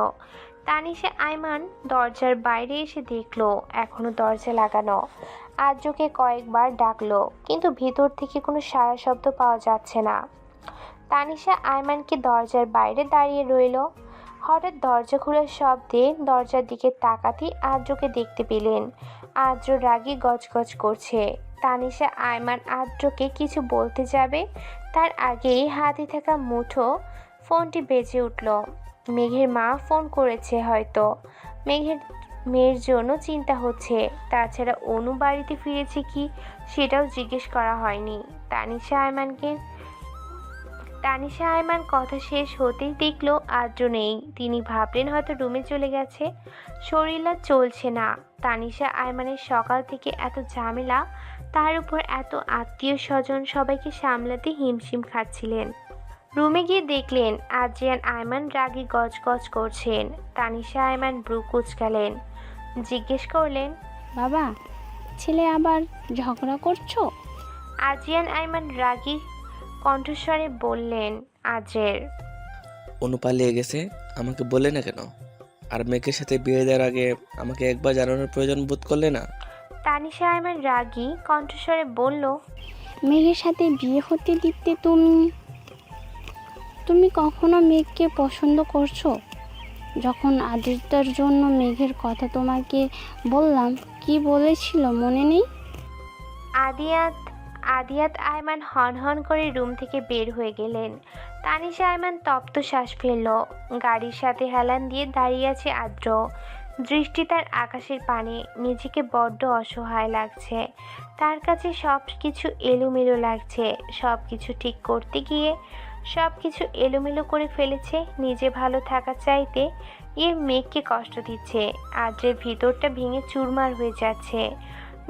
তানিশা আয়মান দরজার বাইরে এসে দেখলো এখনো দরজা লাগানো। আদ্রকে কয়েকবার ডাকলো, কিন্তু ভিতর থেকে কোনো সাড়া শব্দ পাওয়া যাচ্ছে না। তানিশা আয়মানকে দরজার বাইরে দাঁড়িয়ে রইলো। হঠাৎ দরজা খোলার শব্দে দরজার দিকে তাকাতেই আদ্রকে দেখতে পেলেন। আদ্র রাগী গজগজ করছে। তানিশা আয়মান আদ্রকে কিছু বলতে যাবে, তার আগেই হাতে থাকা মুঠো ফোনটি বেজে উঠল। মেঘের মা ফোন করেছে হয়তো। মেয়ের জন্য চিন্তা হচ্ছে। তাছাড়া অনু বাড়িতে ফিরেছে কি সেটাও জিজ্ঞেস করা হয়নি। তানিশা আয়মান কথা শেষ হতেই দেখলো আদ্র নেই। তিনি ভাবলেন হয়তো রুমে চলে গেছে। শরীর আর চলছে না। তানিশা আয়মানের সকাল থেকে এত ঝামেলা, তার উপর এত আত্মীয় স্বজন, সবাইকে সামলাতে হিমশিম খাচ্ছিলেন। রুমে গিয়ে দেখলেন আদ্রিয়ান আয়মান রাগী গজগজ করছেন। তানিশা আয়মান ব্রু কুঁচকালেন, জিজ্ঞেস করলেন, বাবা, ছেলে আবার ঝগড়া করছো? আদ্রিয়ান আয়মান রাগী কণ্ঠস্বরে বললেন, আজের অনু পালিয়ে গেছে, আমাকে বললে না কেন? আর মেয়েকে সাথে বিয়ে দেওয়ার আগে আমাকে একবার জানানোর প্রয়োজন বোধ করলে না? তানিশা আয়মান রাগী কণ্ঠস্বরে বলল, মেঘের সাথে বিয়ে হতে দিতে তুমি কখনো মেঘকে পছন্দ করছো? যখন আদিত্যর জন্য মেঘের কথা তোমাকে বললাম, কি বলেছিল মনে নেই? আদিয়াত আয়মান হন হন করে রুম থেকে বের হয়ে গেলেন। তানিশা আয়মান তপ্ত শ্বাস ফেলল। গাড়ির সাথে হেলান দিয়ে দাঁড়িয়ে আছে আদ্র। দৃষ্টি তার আকাশের পানে। নিজেকে বড্ড অসহায় লাগছে। তার কাছে সব কিছু এলোমেলো লাগছে। সব কিছু ঠিক করতে গিয়ে সব কিছু এলোমেলো করে ফেলেছে। নিজে ভালো থাকা চাইতে মেঘকে কষ্ট দিচ্ছে। আদ্রের ভিতরটা ভেঙে চুরমার হয়ে যাচ্ছে।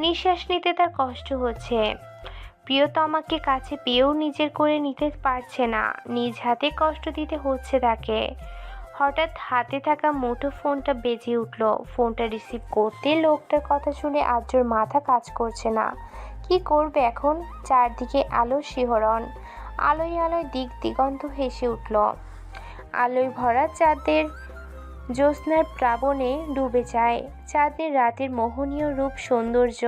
নিঃশ্বাস নিতে তার কষ্ট হচ্ছে। প্রিয়তমাকে কাছে পেয়েও নিজের করে নিতে পারছে না। নিজ হাতে কষ্ট দিতে হচ্ছে তাকে। হঠাৎ হাতে থাকা মুঠো ফোনটা বেজে উঠল। ফোনটা রিসিভ করতে লোকটার কথা শুনে আদ্রর মাথা কাজ করছে না। কি করবে এখন? চারদিকে আলোর শিহরণ। আলোয় আলোয় দিক দিগন্ত হেসে উঠল। আলোয় ভরা চাঁদের জ্যোৎস্নার প্লাবনে ডুবে যায়। চাঁদের রাতের মোহনীয় রূপ সৌন্দর্য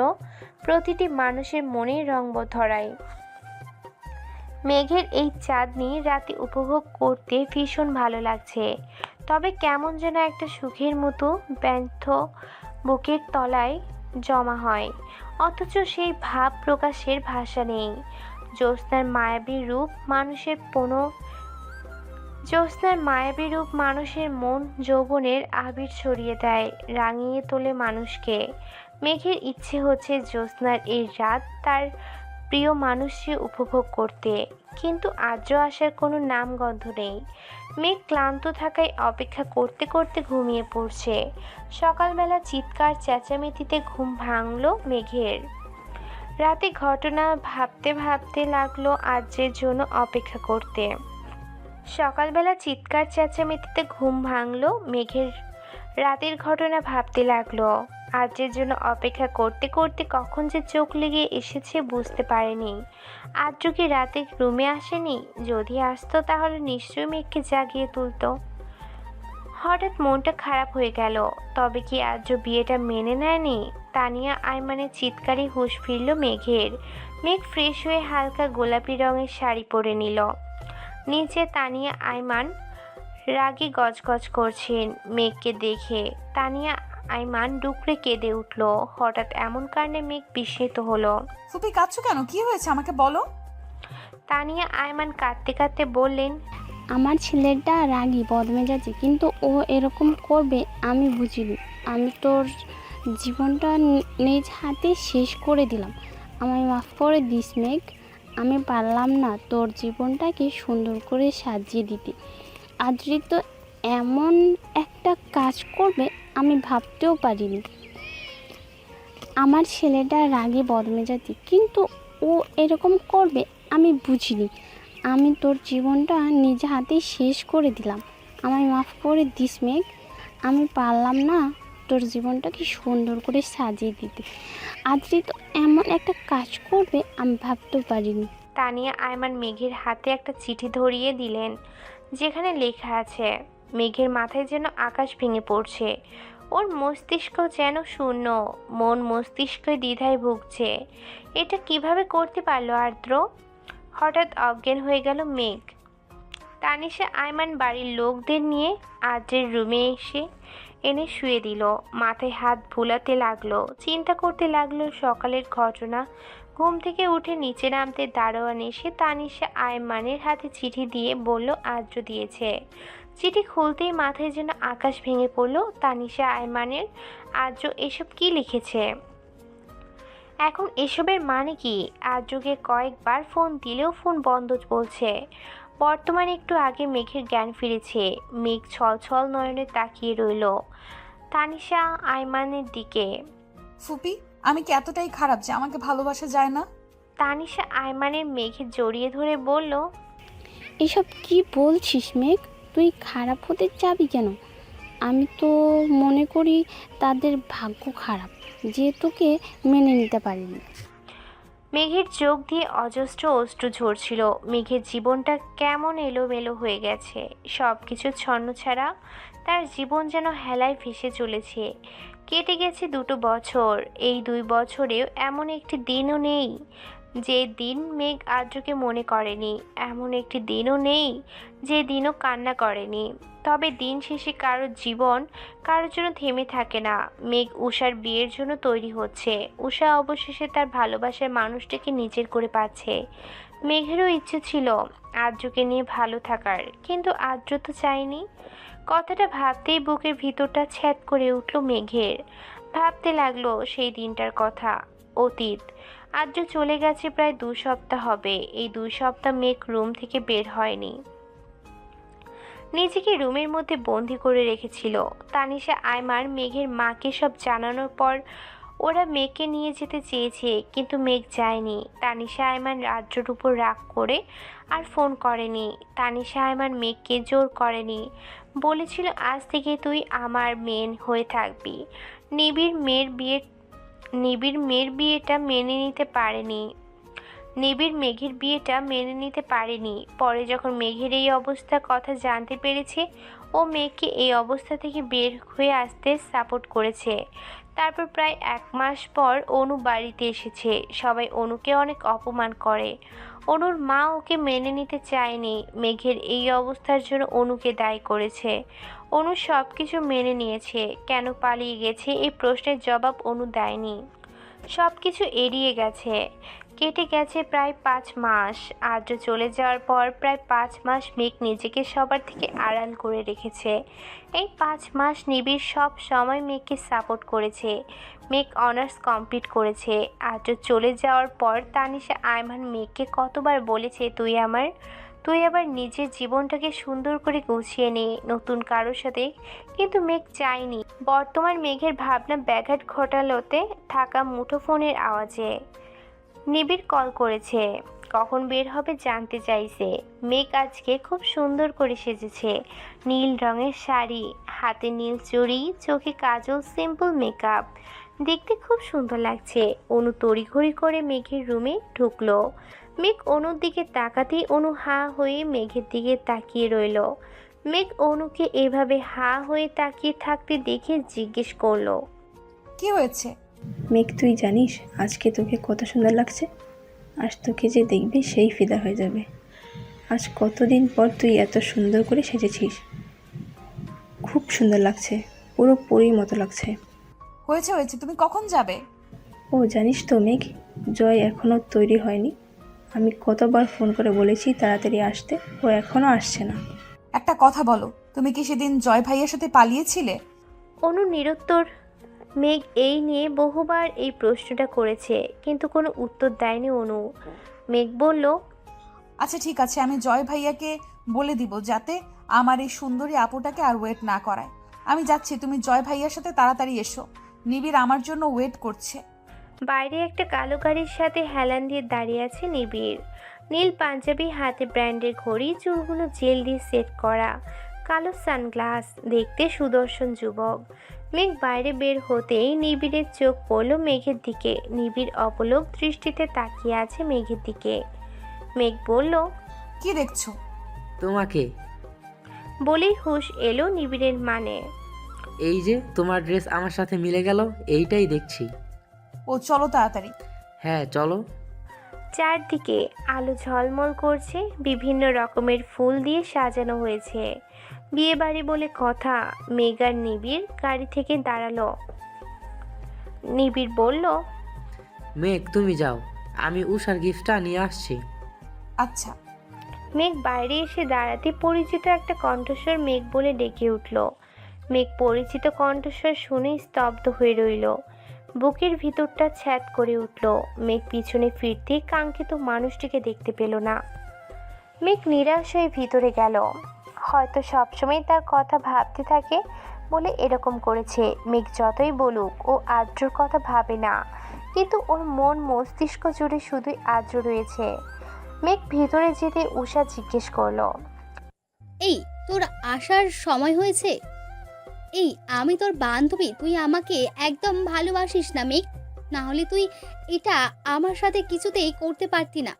প্রতিটি মানুষের মনে রঙ ধরায়। মেঘের এই চাঁদনি রাতে উপভোগ করতে ভীষণ ভালো লাগছে। তবে কেমন যেন একটা সুখের মতো ব্যর্থ বুকের তলায় জমা হয়, অথচ সেই ভাব প্রকাশের ভাষা নেই। জ্যোৎস্নার মায়াবী রূপ মানুষের মন যৌবনের আবির ছড়িয়ে দেয়, রাঙিয়ে তোলে মানুষকে। মেঘের ইচ্ছে হচ্ছে জ্যোৎস্নার এই রাত তার প্রিয় মানুষকে উপভোগ করতে, কিন্তু আদ্র আসার কোনো নামগন্ধ নেই। মেঘ ক্লান্ত থাকায় অপেক্ষা করতে করতে ঘুমিয়ে পড়ছে। সকালবেলা চিৎকার চেঁচামেচিতে ঘুম ভাঙল মেঘের। রাতে ঘটনা ভাবতে ভাবতে লাগলো আদ্রের জন্য অপেক্ষা করতে। সকালবেলা চিৎকার চেঁচামেচিতে ঘুম ভাঙল মেঘের। রাতের ঘটনা ভাবতে লাগলো। আদ্রের জন্য অপেক্ষা করতে করতে কখন যে চোখ লেগে এসেছে বুঝতে পারেনি। আদ্র কি রাতে রুমে আসেনি? যদি আসতো তাহলে নিশ্চয়ই মেঘকে জাগিয়ে তুলতো। হঠাৎ মনটা খারাপ হয়ে গেল। তবে কি আদ্র বিয়েটা মেনে নেয়নি? তানিয়া আয়মানের চিৎকারে হুঁশ ফিরল মেঘের। মেঘ ফ্রেশ হয়ে হালকা গোলাপি রঙের শাড়ি পরে নিল। নিচে তানিয়া আয়মান রাগে গজগজ করছেন মেঘকে দেখে। তানিয়া আয়মান ডুকরে কেঁদে উঠল। হঠাৎ এমন কারণে মেঘ বিস্মিত হলো। ফুপি কাঁদছো কেন? কি হয়েছে আমাকে বলো। তানিয়া আয়মান কাঁদতে কাঁদতে বললেন, আমার ছেলেটা রাগী বদমেজাজি, কিন্তু ও এরকম করবে আমি বুঝিনি। আমি তোর জীবনটা নিজ হাতে শেষ করে দিলাম। আমায় মাফ করে দিস মেঘ। আমি পারলাম না তোর জীবনটাকে সুন্দর করে সাজিয়ে দিতে। আদ্রিত এমন একটা কাজ করবে আমি ভাবতেও পারিনি। আমার ছেলেটা রাগী বদমেজাজি, কিন্তু ও এরকম করবে আমি বুঝিনি। আমি তোর জীবনটা নিজ হাতেই শেষ করে দিলাম। আমায় মাফ করে দিস মেঘ। আমি পারলাম না তোর জীবনটাকে সুন্দর করে সাজিয়ে দিতে। আদ্রিত এমন একটা কাজ করবে আমি ভাবতেও পারিনি। তানিয়া আয়মান মেঘের হাতে একটা চিঠি ধরিয়ে দিলেন, যেখানে লেখা আছে। মেঘের মাথায় যেন আকাশ ভেঙে পড়ছে। ওর মস্তিষ্ক যেন শূন্য, মন মস্তিষ্ক দ্বিধায় ভুগছে। এটা কিভাবে করতে পারলো আর্দ্র? হঠাৎ অজ্ঞান হয়ে গেল মেঘ। তানিশা আয়মান বাড়ির লোকদের নিয়ে আদ্রের রুমে এনে শুয়ে দিল। মাথায় হাত ভুলাতে লাগলো, চিন্তা করতে লাগলো সকালের ঘটনা। ঘুম থেকে উঠে নিচে নামতে দারোয়ান এসে তানিশা আয়মানের হাতে চিঠি দিয়ে বলল আদ্র দিয়েছে। চিঠি খুলতেই মাথায় যেন আকাশ ভেঙে পড়ল তানিশা আয়মানের। আদ্র এসব কি লিখেছে? এখন এসবের মানে কি? আদ্রকে কয়েকবার ফোন দিলেও ফোন বন্ধ বলছে। বর্তমানে একটু আগে মেঘের জ্ঞান ফিরেছে। মেঘ ছলছল নয়নে তাকিয়ে রইল তানিশা আয়মানের দিকে। ফুপি, আমি কি এতটাই খারাপ যে আমাকে ভালোবাসা যায় না? তানিশা আয়মানের মেঘে জড়িয়ে ধরে বলল, এসব কি বলছিস মেঘ? তুই খারাপ হতে যাবি কেন? আমি তো মনে করি তাদের ভাগ্য খারাপ যে তোকে মেনে নিতে পারিনি। মেঘের চোখ দিয়ে অজস্র অশ্রু ঝরছিল। মেঘের জীবনটা কেমন এলোমেলো হয়ে গেছে। সব কিছু ছন্নছাড়া। তার জীবন যেন হেলায় ভেসে চলেছে। কেটে গেছে 2 বছর। এই 2 বছরেও এমন একটি দিনও নেই যে দিন মেঘ আদ্রকে মনে করেনি। এমন একটি দিনও নেই যে দিনও কান্না করেনি। তবে দিন শেষে কারোর জীবন কারোর জন্য থেমে থাকে না। মেঘ উষার বিয়ের জন্য তৈরি হচ্ছে। উষা অবশেষে তার ভালোবাসার মানুষটাকে নিজের করে পাচ্ছে। মেঘেরও ইচ্ছে ছিল আদ্রকে নিয়ে ভালো থাকার, কিন্তু আদ্র তো চায়নি। কথাটা ভাবতেই বুকের ভিতরটা ছ্যাদ করে উঠল মেঘের। ভাবতে লাগলো সেই দিনটার কথা। অতীত। আদ্র চলে গেছে প্রায় 2 সপ্তাহ হবে। এই 2 সপ্তাহ মেঘ রুম থেকে বের হয়নি। নিজেকে রুমের মধ্যে বন্দি করে রেখেছিল। তানিশা আয়মান মেঘের মাকে সব জানানোর পর ওরা মেঘকে নিয়ে যেতে চেয়েছে, কিন্তু মেঘ যায়নি। তানিশা আয়মান আদ্রর উপর রাগ করে আর ফোন করেনি। তানিশা আয়মান মেঘকে জোর করেনি। বলেছিল আজ থেকে তুই আমার মেয়ে হয়ে থাকবি। নিবিড় মেঘের বিয়েটা মেনে নিতে পারেনি। পরে যখন মেঘের এই অবস্থার কথা জানতে পেরেছে, ও মেঘকে এই অবস্থা থেকে বের হয়ে আসতে সাপোর্ট করেছে। তারপর প্রায় 1 মাস পর অনু বাড়িতে এসেছে। সবাই অনুকে অনেক অপমান করে। অনুর মা ওকে মেনে নিতে চায়নি। মেঘের এই অবস্থার জন্য অনুকে দায়ী করেছে। অনু সব কিছু মেনে নিয়েছে। কেন পালিয়ে গেছে এই প্রশ্নের জবাব অনু দেয়নি। সব কিছু এড়িয়ে গেছে। কেটে গেছে প্রায় 5 মাস। আদ্র চলে যাওয়ার পর প্রায় 5 মাস মেঘ নিজেকে সবার থেকে আড়াল করে রেখেছে। এই 5 মাস নিবিড় সব সময় মেঘকে সাপোর্ট করেছে। মেঘ অনার্স কমপ্লিট করেছে। আদ্র চলে যাওয়ার পর তানিশা আয়মান মেঘকে কতবার বলেছে তুই আবার নিজের জীবনটাকে সুন্দর করে গুছিয়ে নে নতুন কারোর সাথে, কিন্তু মেঘ চায়নি। বর্তমান মেঘের ভাবনা ব্যাঘাত ঘটালোতে থাকা মুঠোফোনের আওয়াজে। নিবিড় কল করেছে। কখন বের হবে জানতে চাইছে। মেঘ আজকে খুব সুন্দর করে সেজেছে। নীল রঙের শাড়ি, হাতে নীল চুড়ি, চোখে কাজল, সিম্পল মেকআপ। দেখতে খুব সুন্দর লাগছে। অনু তড়িঘড়ি করে মেঘের রুমে ঢুকলো। মেঘ অনুর দিকে তাকাতেই অনু হা হয়ে মেঘের দিকে তাকিয়ে রইল। মেঘ অনুকে এভাবে হা হয়ে তাকিয়ে থাকতে দেখে জিজ্ঞেস করলো, কি হয়েছে? মেঘ, তুই জানিস আজকে তোকে কত সুন্দর লাগছে? আজ তোকে যে দেখবে সেই ফিদা হয়ে যাবে। আজ কতদিন পর তুই এত সুন্দর করে সেজেছিস। খুব সুন্দর লাগছে, পুরো পরীর মতো লাগছে। হয়েছে, তুমি কখন যাবে? ও জানিস তো মেঘ, জয় এখনও তৈরি হয়নি। আমি কতবার ফোন করে বলেছি তাড়াতাড়ি আসতে, ও এখনও আসছে না। একটা কথা বলো, তুমি কি সেদিন জয় ভাইয়ের সাথে পালিয়েছিলে? অনু নিরুত্তর। মেঘ এই নিয়ে বহুবার এই প্রশ্নটা করেছে, কিন্তু কোনো উত্তর দেয়নি অনু। মেঘ বলল, আচ্ছা ঠিক আছে, আমি জয় ভাইয়াকে বলে দিব যাতে আমার এই সুন্দরী আপুটাকে আর ওয়েট না করায়। আমি যাচ্ছি, তুমি জয় ভাইয়ার সাথে তাড়াতাড়ি এসো। নিবিড় আমার জন্য ওয়েট করছে। বাইরে একটা কালো গাড়ির সাথে হেলান দিয়ে দাঁড়িয়ে আছে নিবিড়। নীল পাঞ্জাবি, হাতে ব্র্যান্ডের ঘড়ি, চুলগুলো জেল দিয়ে সেট করা, কালো সানগ্লাস, দেখতে সুদর্শন যুবক। মেঘ বাইরে বের হতেই নিবিড়ের চোখ পড়ল মেঘের দিকে। নিবিড় অপলক দৃষ্টিতে তাকিয়ে আছে মেঘের দিকে। মেঘ বলল, কি দেখছো? তোমাকে। বলেই হুঁশ এলো নিবিড়ের মানে। এই যে তোমার ড্রেস আমার সাথে মিলে গেল, এইটাই দেখছি। ও চলো তাড়াতাড়ি। হ্যাঁ চলো। চারদিকে আলো ঝলমল করছে, বিভিন্ন রকমের ফুল দিয়ে সাজানো হয়েছে। বিয়ে বাড়ি বলে কথা। মেঘ আর নিবিড় গাড়ি থেকে দাঁড়ালো। নিবিড় বলল, মেঘ তুমি যাও, আমি উষার গিফটটা নিয়ে আসছি। আচ্ছা। মেঘ বাইরে এসে দাঁড়াতে পরিচিত একটা কণ্ঠস্বর মেঘ বলে ডেকে উঠল। মেঘ পরিচিত কণ্ঠস্বর শুনে স্তব্ধ হয়ে রইল। বুকের ভিতরটা ছ্যাদ করে উঠল। মেঘ পিছনে ফিরতে কাঙ্ক্ষিত মানুষটিকে দেখতে পেল না। মেঘ নিরাশ হয়ে ভিতরে গেল। হয়তো সবসময় তার কথা ভাবতে থাকে বলে এরকম করেছে। মেঘ যতই বলুক ও আদ্রর কথা ভাবে না, কিন্তু ওর মন মস্তিষ্ক জুড়ে শুধুই আদ্র রয়েছে। মেঘ ভিতরে যেতে উষা জিজ্ঞেস করলো, এই তোর আসার সময় হয়েছে? এই আমি তোর বান্ধবী, তুই আমাকে একদম ভালোবাসিস না মেঘ? না হলে তুই এটা আমার সাথে কিছুতেই করতে পারতি না।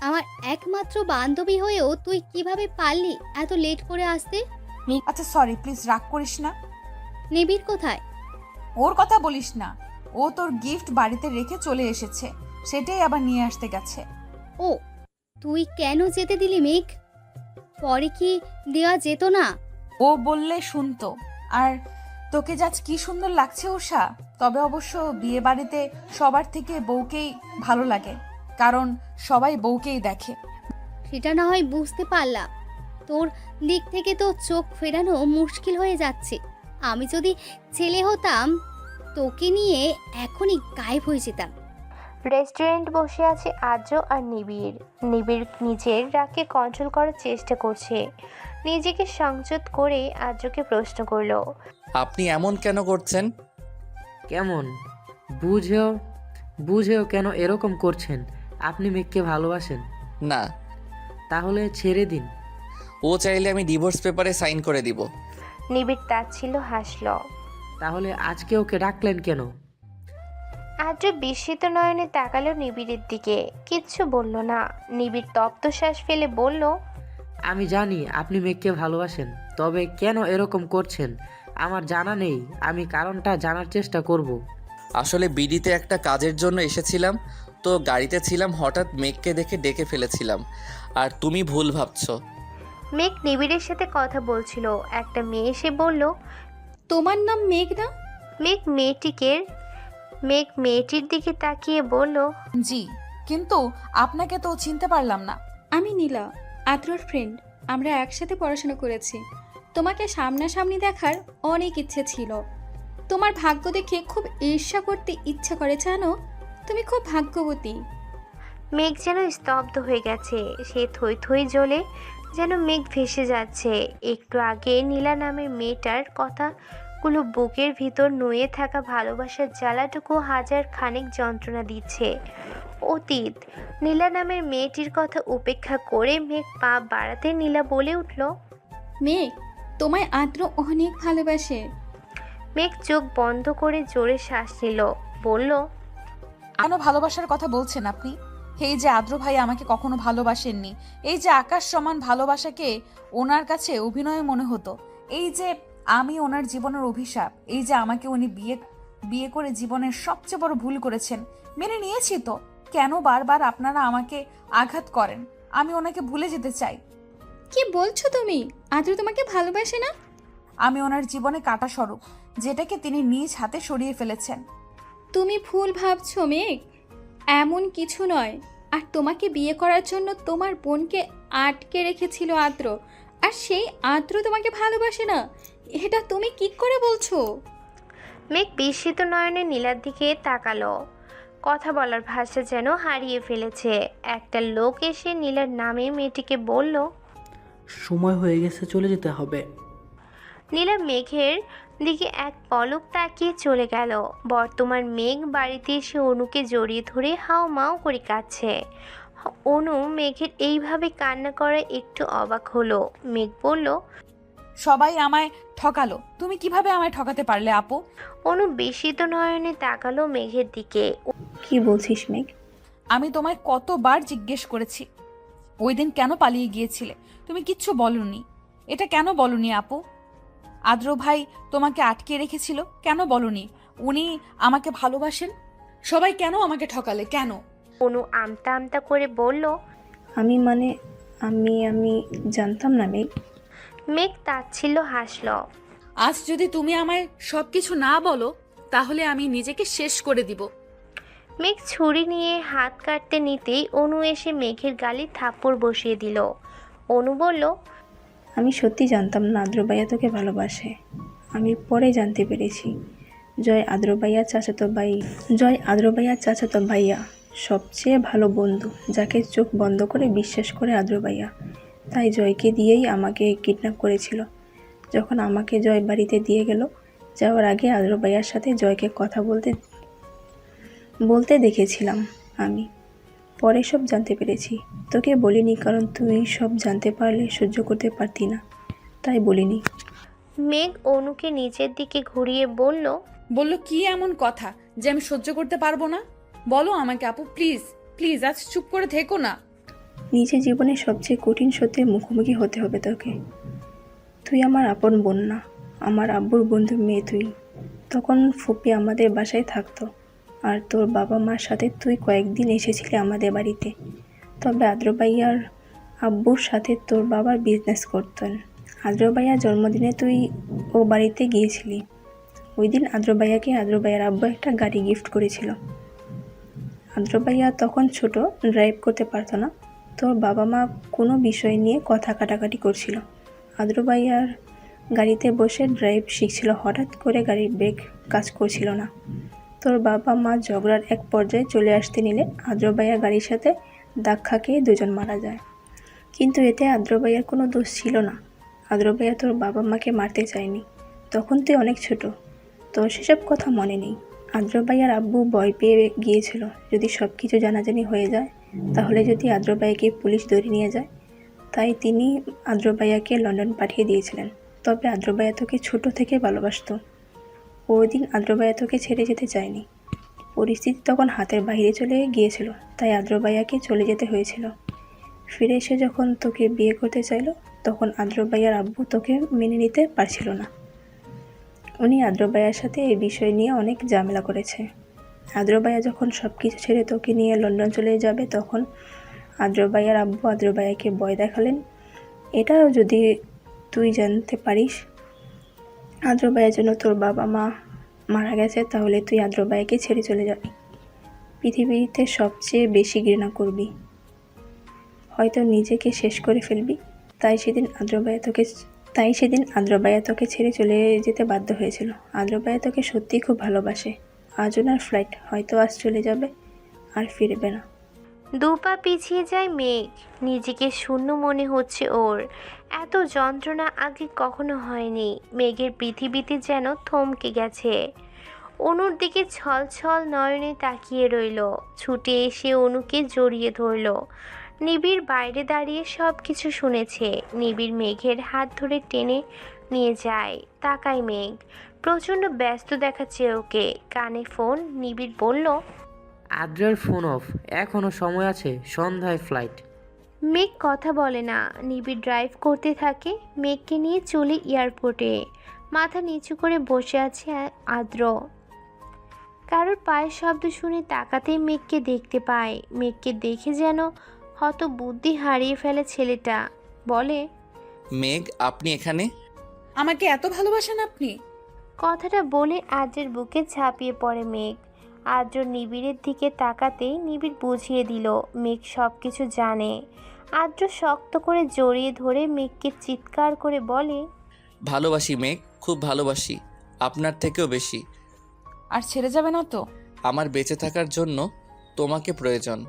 আমার একমাত্র বান্ধবী হয়েও তুই কিভাবে পারলি এত লেট করে আসতে? আচ্ছা সরি, প্লিজ রাগ করিস না। নিবিড় কোথায়? ওর কথা বলিস না। ও তোর গিফট বাড়িতে রেখে চলে এসেছে, সেটাই আবার নিয়ে আসতে গেছে। ও তুই কেন যেতে দিলি মেঘ? পরে কি দেওয়া যেত না? ও বললে শুনতো। আর তোকে আজ কি সুন্দর লাগছে উষা। তবে অবশ্য বিয়ে বাড়িতে সবার থেকে বউকেই ভালো লাগে, কারণ সবাই বউকেই দেখে। সেটা না হয় বুঝতে পারলাম, তোর দিক থেকে তো চোখ ফেরানো মুশকিল হয়ে যাচ্ছে। আমি যদি ছেলে হতাম তোকে নিয়ে এখনই গায়েব হয়ে যেতাম। রেস্টুরেন্ট বসে আছে আদ্র আর নিবিড়। নিবিড় নিজের রাগকে কন্ট্রোল করার চেষ্টা করছে। নিজেকে সংযত করে আদ্রকে প্রশ্ন করলো, আপনি এমন কেন করছেন? কেমন বুঝেও বুঝেও কেন এরকম করছেন? আপনি মেঘকে ভালোবাসেন? না। তাহলে ছেড়ে দিন। ও চাইলে আমি ডিভোর্স পেপারে সাইন করে দিব। নিবিড় তাচ্ছিল্য হাসল। তাহলে আজকে ওকে ডাকলেন কেন? আদ্র বিস্মিত নয়নে তাকালো নিবিড়ের দিকে, কিচ্ছু বলল না। নিবিড় তপ্ত শ্বাস ফেলে বলল, আমি জানি আপনি মেঘকে ভালোবাসেন, তবে কেন এরকম করছেন আমার জানা নেই। আমি কারণটা জানার চেষ্টা করব। আসলে বিডিতে একটা কাজের জন্য এসেছিলাম, তো গাড়িতে ছিলাম, হঠাৎ মেঘকে দেখে ডেকে ফেলেছিলাম। আর তুমি ভুল ভাবছো। মেঘ নিবিড়ের সাথে কথা বলছিল। একটা মেয়ে এসে বলল, তোমার নাম মেঘ না? মেঘ মেয়েটির দিকে তাকিয়ে বলল, জি, কিন্তু আপনাকে তো চিনতে পারলাম না। আমি নীলা, আদ্রর ফ্রেন্ড। আমরা একসাথে পড়াশোনা করেছি। তোমাকে সামনাসামনি দেখার অনেক ইচ্ছে ছিল। তোমার ভাগ্য দেখে খুব ঈর্ষা করতে ইচ্ছা করে, জানো? তুমি খুব ভাগ্যবতী। মেঘ যেন স্তব্ধ হয়ে গেছে। সে থই থই জ্বলে যেন মেঘ ভেসে যাচ্ছে। একটু আগে নীলা নামের মেয়েটার কথাগুলো বুকের ভিতর নুয়ে থাকা ভালোবাসার জ্বালাটুকু হাজার খানিক যন্ত্রণা দিচ্ছে। অতীত। নীলা নামের মেয়েটির কথা উপেক্ষা করে মেঘ পা বাড়াতে নীলা বলে উঠল, মেঘ, তোমায় আদ্র অনেক ভালোবাসে। মেঘ চোখ বন্ধ করে জোরে শ্বাস নিল, বলল, কেন ভালোবাসার কথা বলছেন আপনি? এই যে আদ্র ভাই আমাকে কখনো ভালোবাসেননি, এই যে আকাশ সমান ভালোবাসাকে ওনার কাছে অভিনয় মনে হতো, এই যে আমি ওনার জীবনের অভিশাপ, এই যে আমাকে উনি বিয়ে করে জীবনের সবচেয়ে বড় ভুল করেছেন, মেনে নিয়েছি তো। কেন বারবার আপনারা আমাকে আঘাত করেন? আমি ওনাকে ভুলে যেতে চাই। কি বলছো তুমি? আদ্র তোমাকে ভালোবাসে না? আমি ওনার জীবনে কাটা স্বরূপ, যেটাকে তিনি নিজ হাতে সরিয়ে ফেলেছেন। তুমি ভুল ভাবছো মেঘ। এমন কিছু নয়। আর তোমাকে বিয়ে করার জন্য তোমার বোনকে আটকে রেখেছিল আদ্র, আর সেই আদ্র তোমাকে ভালোবাসে না, এটা তুমি কি করে বলছো? মেঘ বিস্মিত নয়নে নীলার দিকে তাকালো। কথা বলার ভাষা যেন হারিয়ে ফেলেছে। একটা লোক এসে নীলার নামে মেয়েটিকে বলল। সময় হয়ে গেছে, চলে যেতে হবে। নীলা মেঘের দিকে এক পলক তাকিয়ে চলে গেল। বর্তমান মেঘ বাড়িতে এসে অনুকে জড়িয়ে ধরে হাও মাও করে কাঁদছে। অনু মেঘের এইভাবে কান্না করে একটু অবাক হলো। মেঘ বলল, সবাই আমায় ঠকালো, তুমি কিভাবে আমায় ঠকাতে পারলে আপু? অনু বিস্মিত নয়নে তাকালো মেঘের দিকে। কি বলছিস মেঘ? আমি তোমায় কতবার জিজ্ঞেস করেছি ওই দিন কেন পালিয়ে গিয়েছিলে, তুমি কিচ্ছু বলনি। এটা কেন বলনি আপু? আদ্র ভাই তোমাকে আটকে রেখেছিল, কেন বলনি? উনি আমাকে ভালোবাসেন, সবাই কেন আমাকে ঠকালে, কেন? অনু আমতা আমতা করে বলল, আমি মানে আমি জানতাম না মেঘ। মেঘ তাচ্ছিল্য হাসল। আজ যদি তুমি আমায় সবকিছু না বলো তাহলে আমি নিজেকে শেষ করে দিব। মেঘ ছুরি নিয়ে হাত কাটতে নিতেই অনু এসে মেঘের গালে থাপ্পড় বসিয়ে দিল। অনু বলল, আমি সত্যি জানতাম না আদ্র ভাইয়া তোকে ভালোবাসে। আমি পরে জানতে পেরেছি। জয় আদ্র ভাইয়ার চাচাতো ভাইয়া, সবচেয়ে ভালো বন্ধু, যাকে চোখ বন্ধ করে বিশ্বাস করে আদ্র ভাইয়া। তাই জয়কে দিয়েই আমাকে কিডন্যাপ করেছিল। যখন আমাকে জয় বাড়িতে দিয়ে গেল, যাওয়ার আগে আদ্র ভাইয়ার সাথে জয়কে কথা বলতে দেখেছিলাম আমি। পরে সব জানতে পেরেছি। তোকে বলিনি কারণ তুই সব জানতে পারলে সহ্য করতে পারতি না, তাই বলিনি। মেঘ অনুকে নিচের দিকে ঘুরিয়ে বলল, কি এমন কথা যে আমি সহ্য করতে পারবো না? বলো আমাকে আপু, প্লিজ প্লিজ, আজ চুপ করে থেকো না। নিজের জীবনে সবচেয়ে কঠিন সত্যের মুখোমুখি হতে হবে তোকে। তুই আমার আপন বোন না, আমার আব্বুর বন্ধুর মেয়ে তুই। তখন ফুপি আমাদের বাসায় থাকতো, আর তোর বাবা মার সাথে তুই কয়েকদিন এসেছিলি আমাদের বাড়িতে। তবে আদ্র ভাইয়ার আব্বুর সাথে তোর বাবার বিজনেস করতেন। আদ্র ভাইয়ার জন্মদিনে তুই ও বাড়িতে গিয়েছিলি। ওই দিন আদ্র ভাইয়াকে আদ্র ভাইয়ার আব্বু একটা গাড়ি গিফট করেছিল। আদ্র ভাইয়া তখন ছোট, ড্রাইভ করতে পারতো না। তোর বাবা মা কোনো বিষয় নিয়ে কথা কাটাকাটি করছিল। আদ্র ভাইয়ার গাড়িতে বসে ড্রাইভ শিখছিল। হঠাৎ করে গাড়ির ব্রেক কাজ করছিল না। তোর বাবা মা ঝগড়ার এক পর্যায়ে চলে আসতে নিলে আদ্র ভাইয়া গাড়ির সাথে ধাক্কা খেয়ে দুজন মারা যায়। কিন্তু এতে আদ্র ভাইয়ার কোনো দোষ ছিল না। আদ্র ভাইয়া তোর বাবা মাকে মারতে চায়নি। তখন তুই অনেক ছোট, তোর সেসব কথা মনে নেই। আদ্র ভাইয়ার আব্বু ভয় পেয়ে গিয়েছিল যদি সব কিছু জানাজানি হয়ে যায়, তাহলে যদি আদ্র ভাইয়াকে পুলিশ ধরে নিয়ে যায়। তাই তিনি আদ্র ভাইয়াকে লন্ডন পাঠিয়ে দিয়েছিলেন। তবে আদ্র ভাইয়া তোকে ছোটো থেকে ভালোবাসতো। ওই দিন আদ্র ভাইয়া তোকে ছেড়ে যেতে চায়নি। পরিস্থিতি তখন হাতের বাইরে চলে গিয়েছিল, তাই আদ্র ভাইয়াকে চলে যেতে হয়েছিল। ফিরে এসে যখন তোকে বিয়ে করতে চাইলো, তখন আদ্র ভাইয়ার আব্বু তোকে মেনে নিতে পারছিল না। উনি আদ্র ভাইয়ার সাথে এই বিষয় নিয়ে অনেক ঝামেলা করেছে। আদ্র ভাইয়া যখন সব কিছু ছেড়ে তোকে নিয়ে লন্ডন চলে যাবে, তখন আদ্র ভাইয়ার আব্বু আদ্র ভাইয়াকে ভয় দেখালেন। এটাও যদি তুই জানতে পারিস আদ্র ভাইয়ের জন্য তোর বাবা মা মারা গেছে, তাহলে তুই আদ্র ভাইয়াকে ছেড়ে চলে যাবি। পৃথিবীতে সবচেয়ে বেশি ঘৃণা করবি, হয়তো নিজেকে শেষ করে ফেলবি। তাই সেদিন আদ্র ভাইয়া তোকে ছেড়ে চলে যেতে বাধ্য হয়েছিল। আদ্র ভাইয়া তোকে সত্যিই খুব ভালোবাসে। আজ ওনার ফ্লাইট, হয়তো আজ চলে যাবে আর ফিরবে না। দুপা পিছিয়ে যায় মেঘ। নিজেকে শূন্য মনে হচ্ছে ওর। এত যন্ত্রণা আগে কখনো হয়নি। মেঘের পৃথিবীতে যেন থমকে গেছে। অনুর দিকে ছল ছল নয়নে তাকিয়ে রইল। ছুটে এসে অনুকে জড়িয়ে ধরল। নিবিড় বাইরে দাঁড়িয়ে সব কিছু শুনেছে। নিবিড় মেঘের হাত ধরে টেনে নিয়ে যায়। তাকায় মেঘ, প্রচণ্ড ব্যস্ত দেখাচ্ছে ওকে। কানে ফোন। নিবিড় বলল, আদ্রের ফোন অফ, এখনো সময় আছে, সন্ধ্যায় ফ্লাইট। মেঘ কথা বলে না। নিবিড় ড্রাইভ করতে থাকে। মেঘকে নিয়ে চলে এয়ারপোর্টে। মাথা নিচু করে বসে আছে আদ্র। কারোর পায়ের শব্দ শুনে তাকাতেই মেঘকে দেখতে পায়। মেঘকে দেখে যেন হতবুদ্ধি হারিয়ে ফেলে ছেলেটা। বলে, মেঘ, আপনি এখানে? আমাকে এত ভালোবাসেন আপনি? কথাটা বলে আদ্রের বুকে ঝাঁপিয়ে পড়ে মেঘ। আদ্র নিবিড়ের দিকে তাকাতেই নিবিড় বুঝিয়ে দিল মেঘ সব কিছু জানে। আদ্র শক্ত করে জড়িয়ে ধরে মেঘকে চিৎকার করে বলে, ভালোবাসি মেঘ, খুব ভালোবাসি, আপনার থেকেও বেশি। আর ছেড়ে যাবে না তো? আমার বেঁচে থাকার জন্য তোমাকে প্রয়োজন।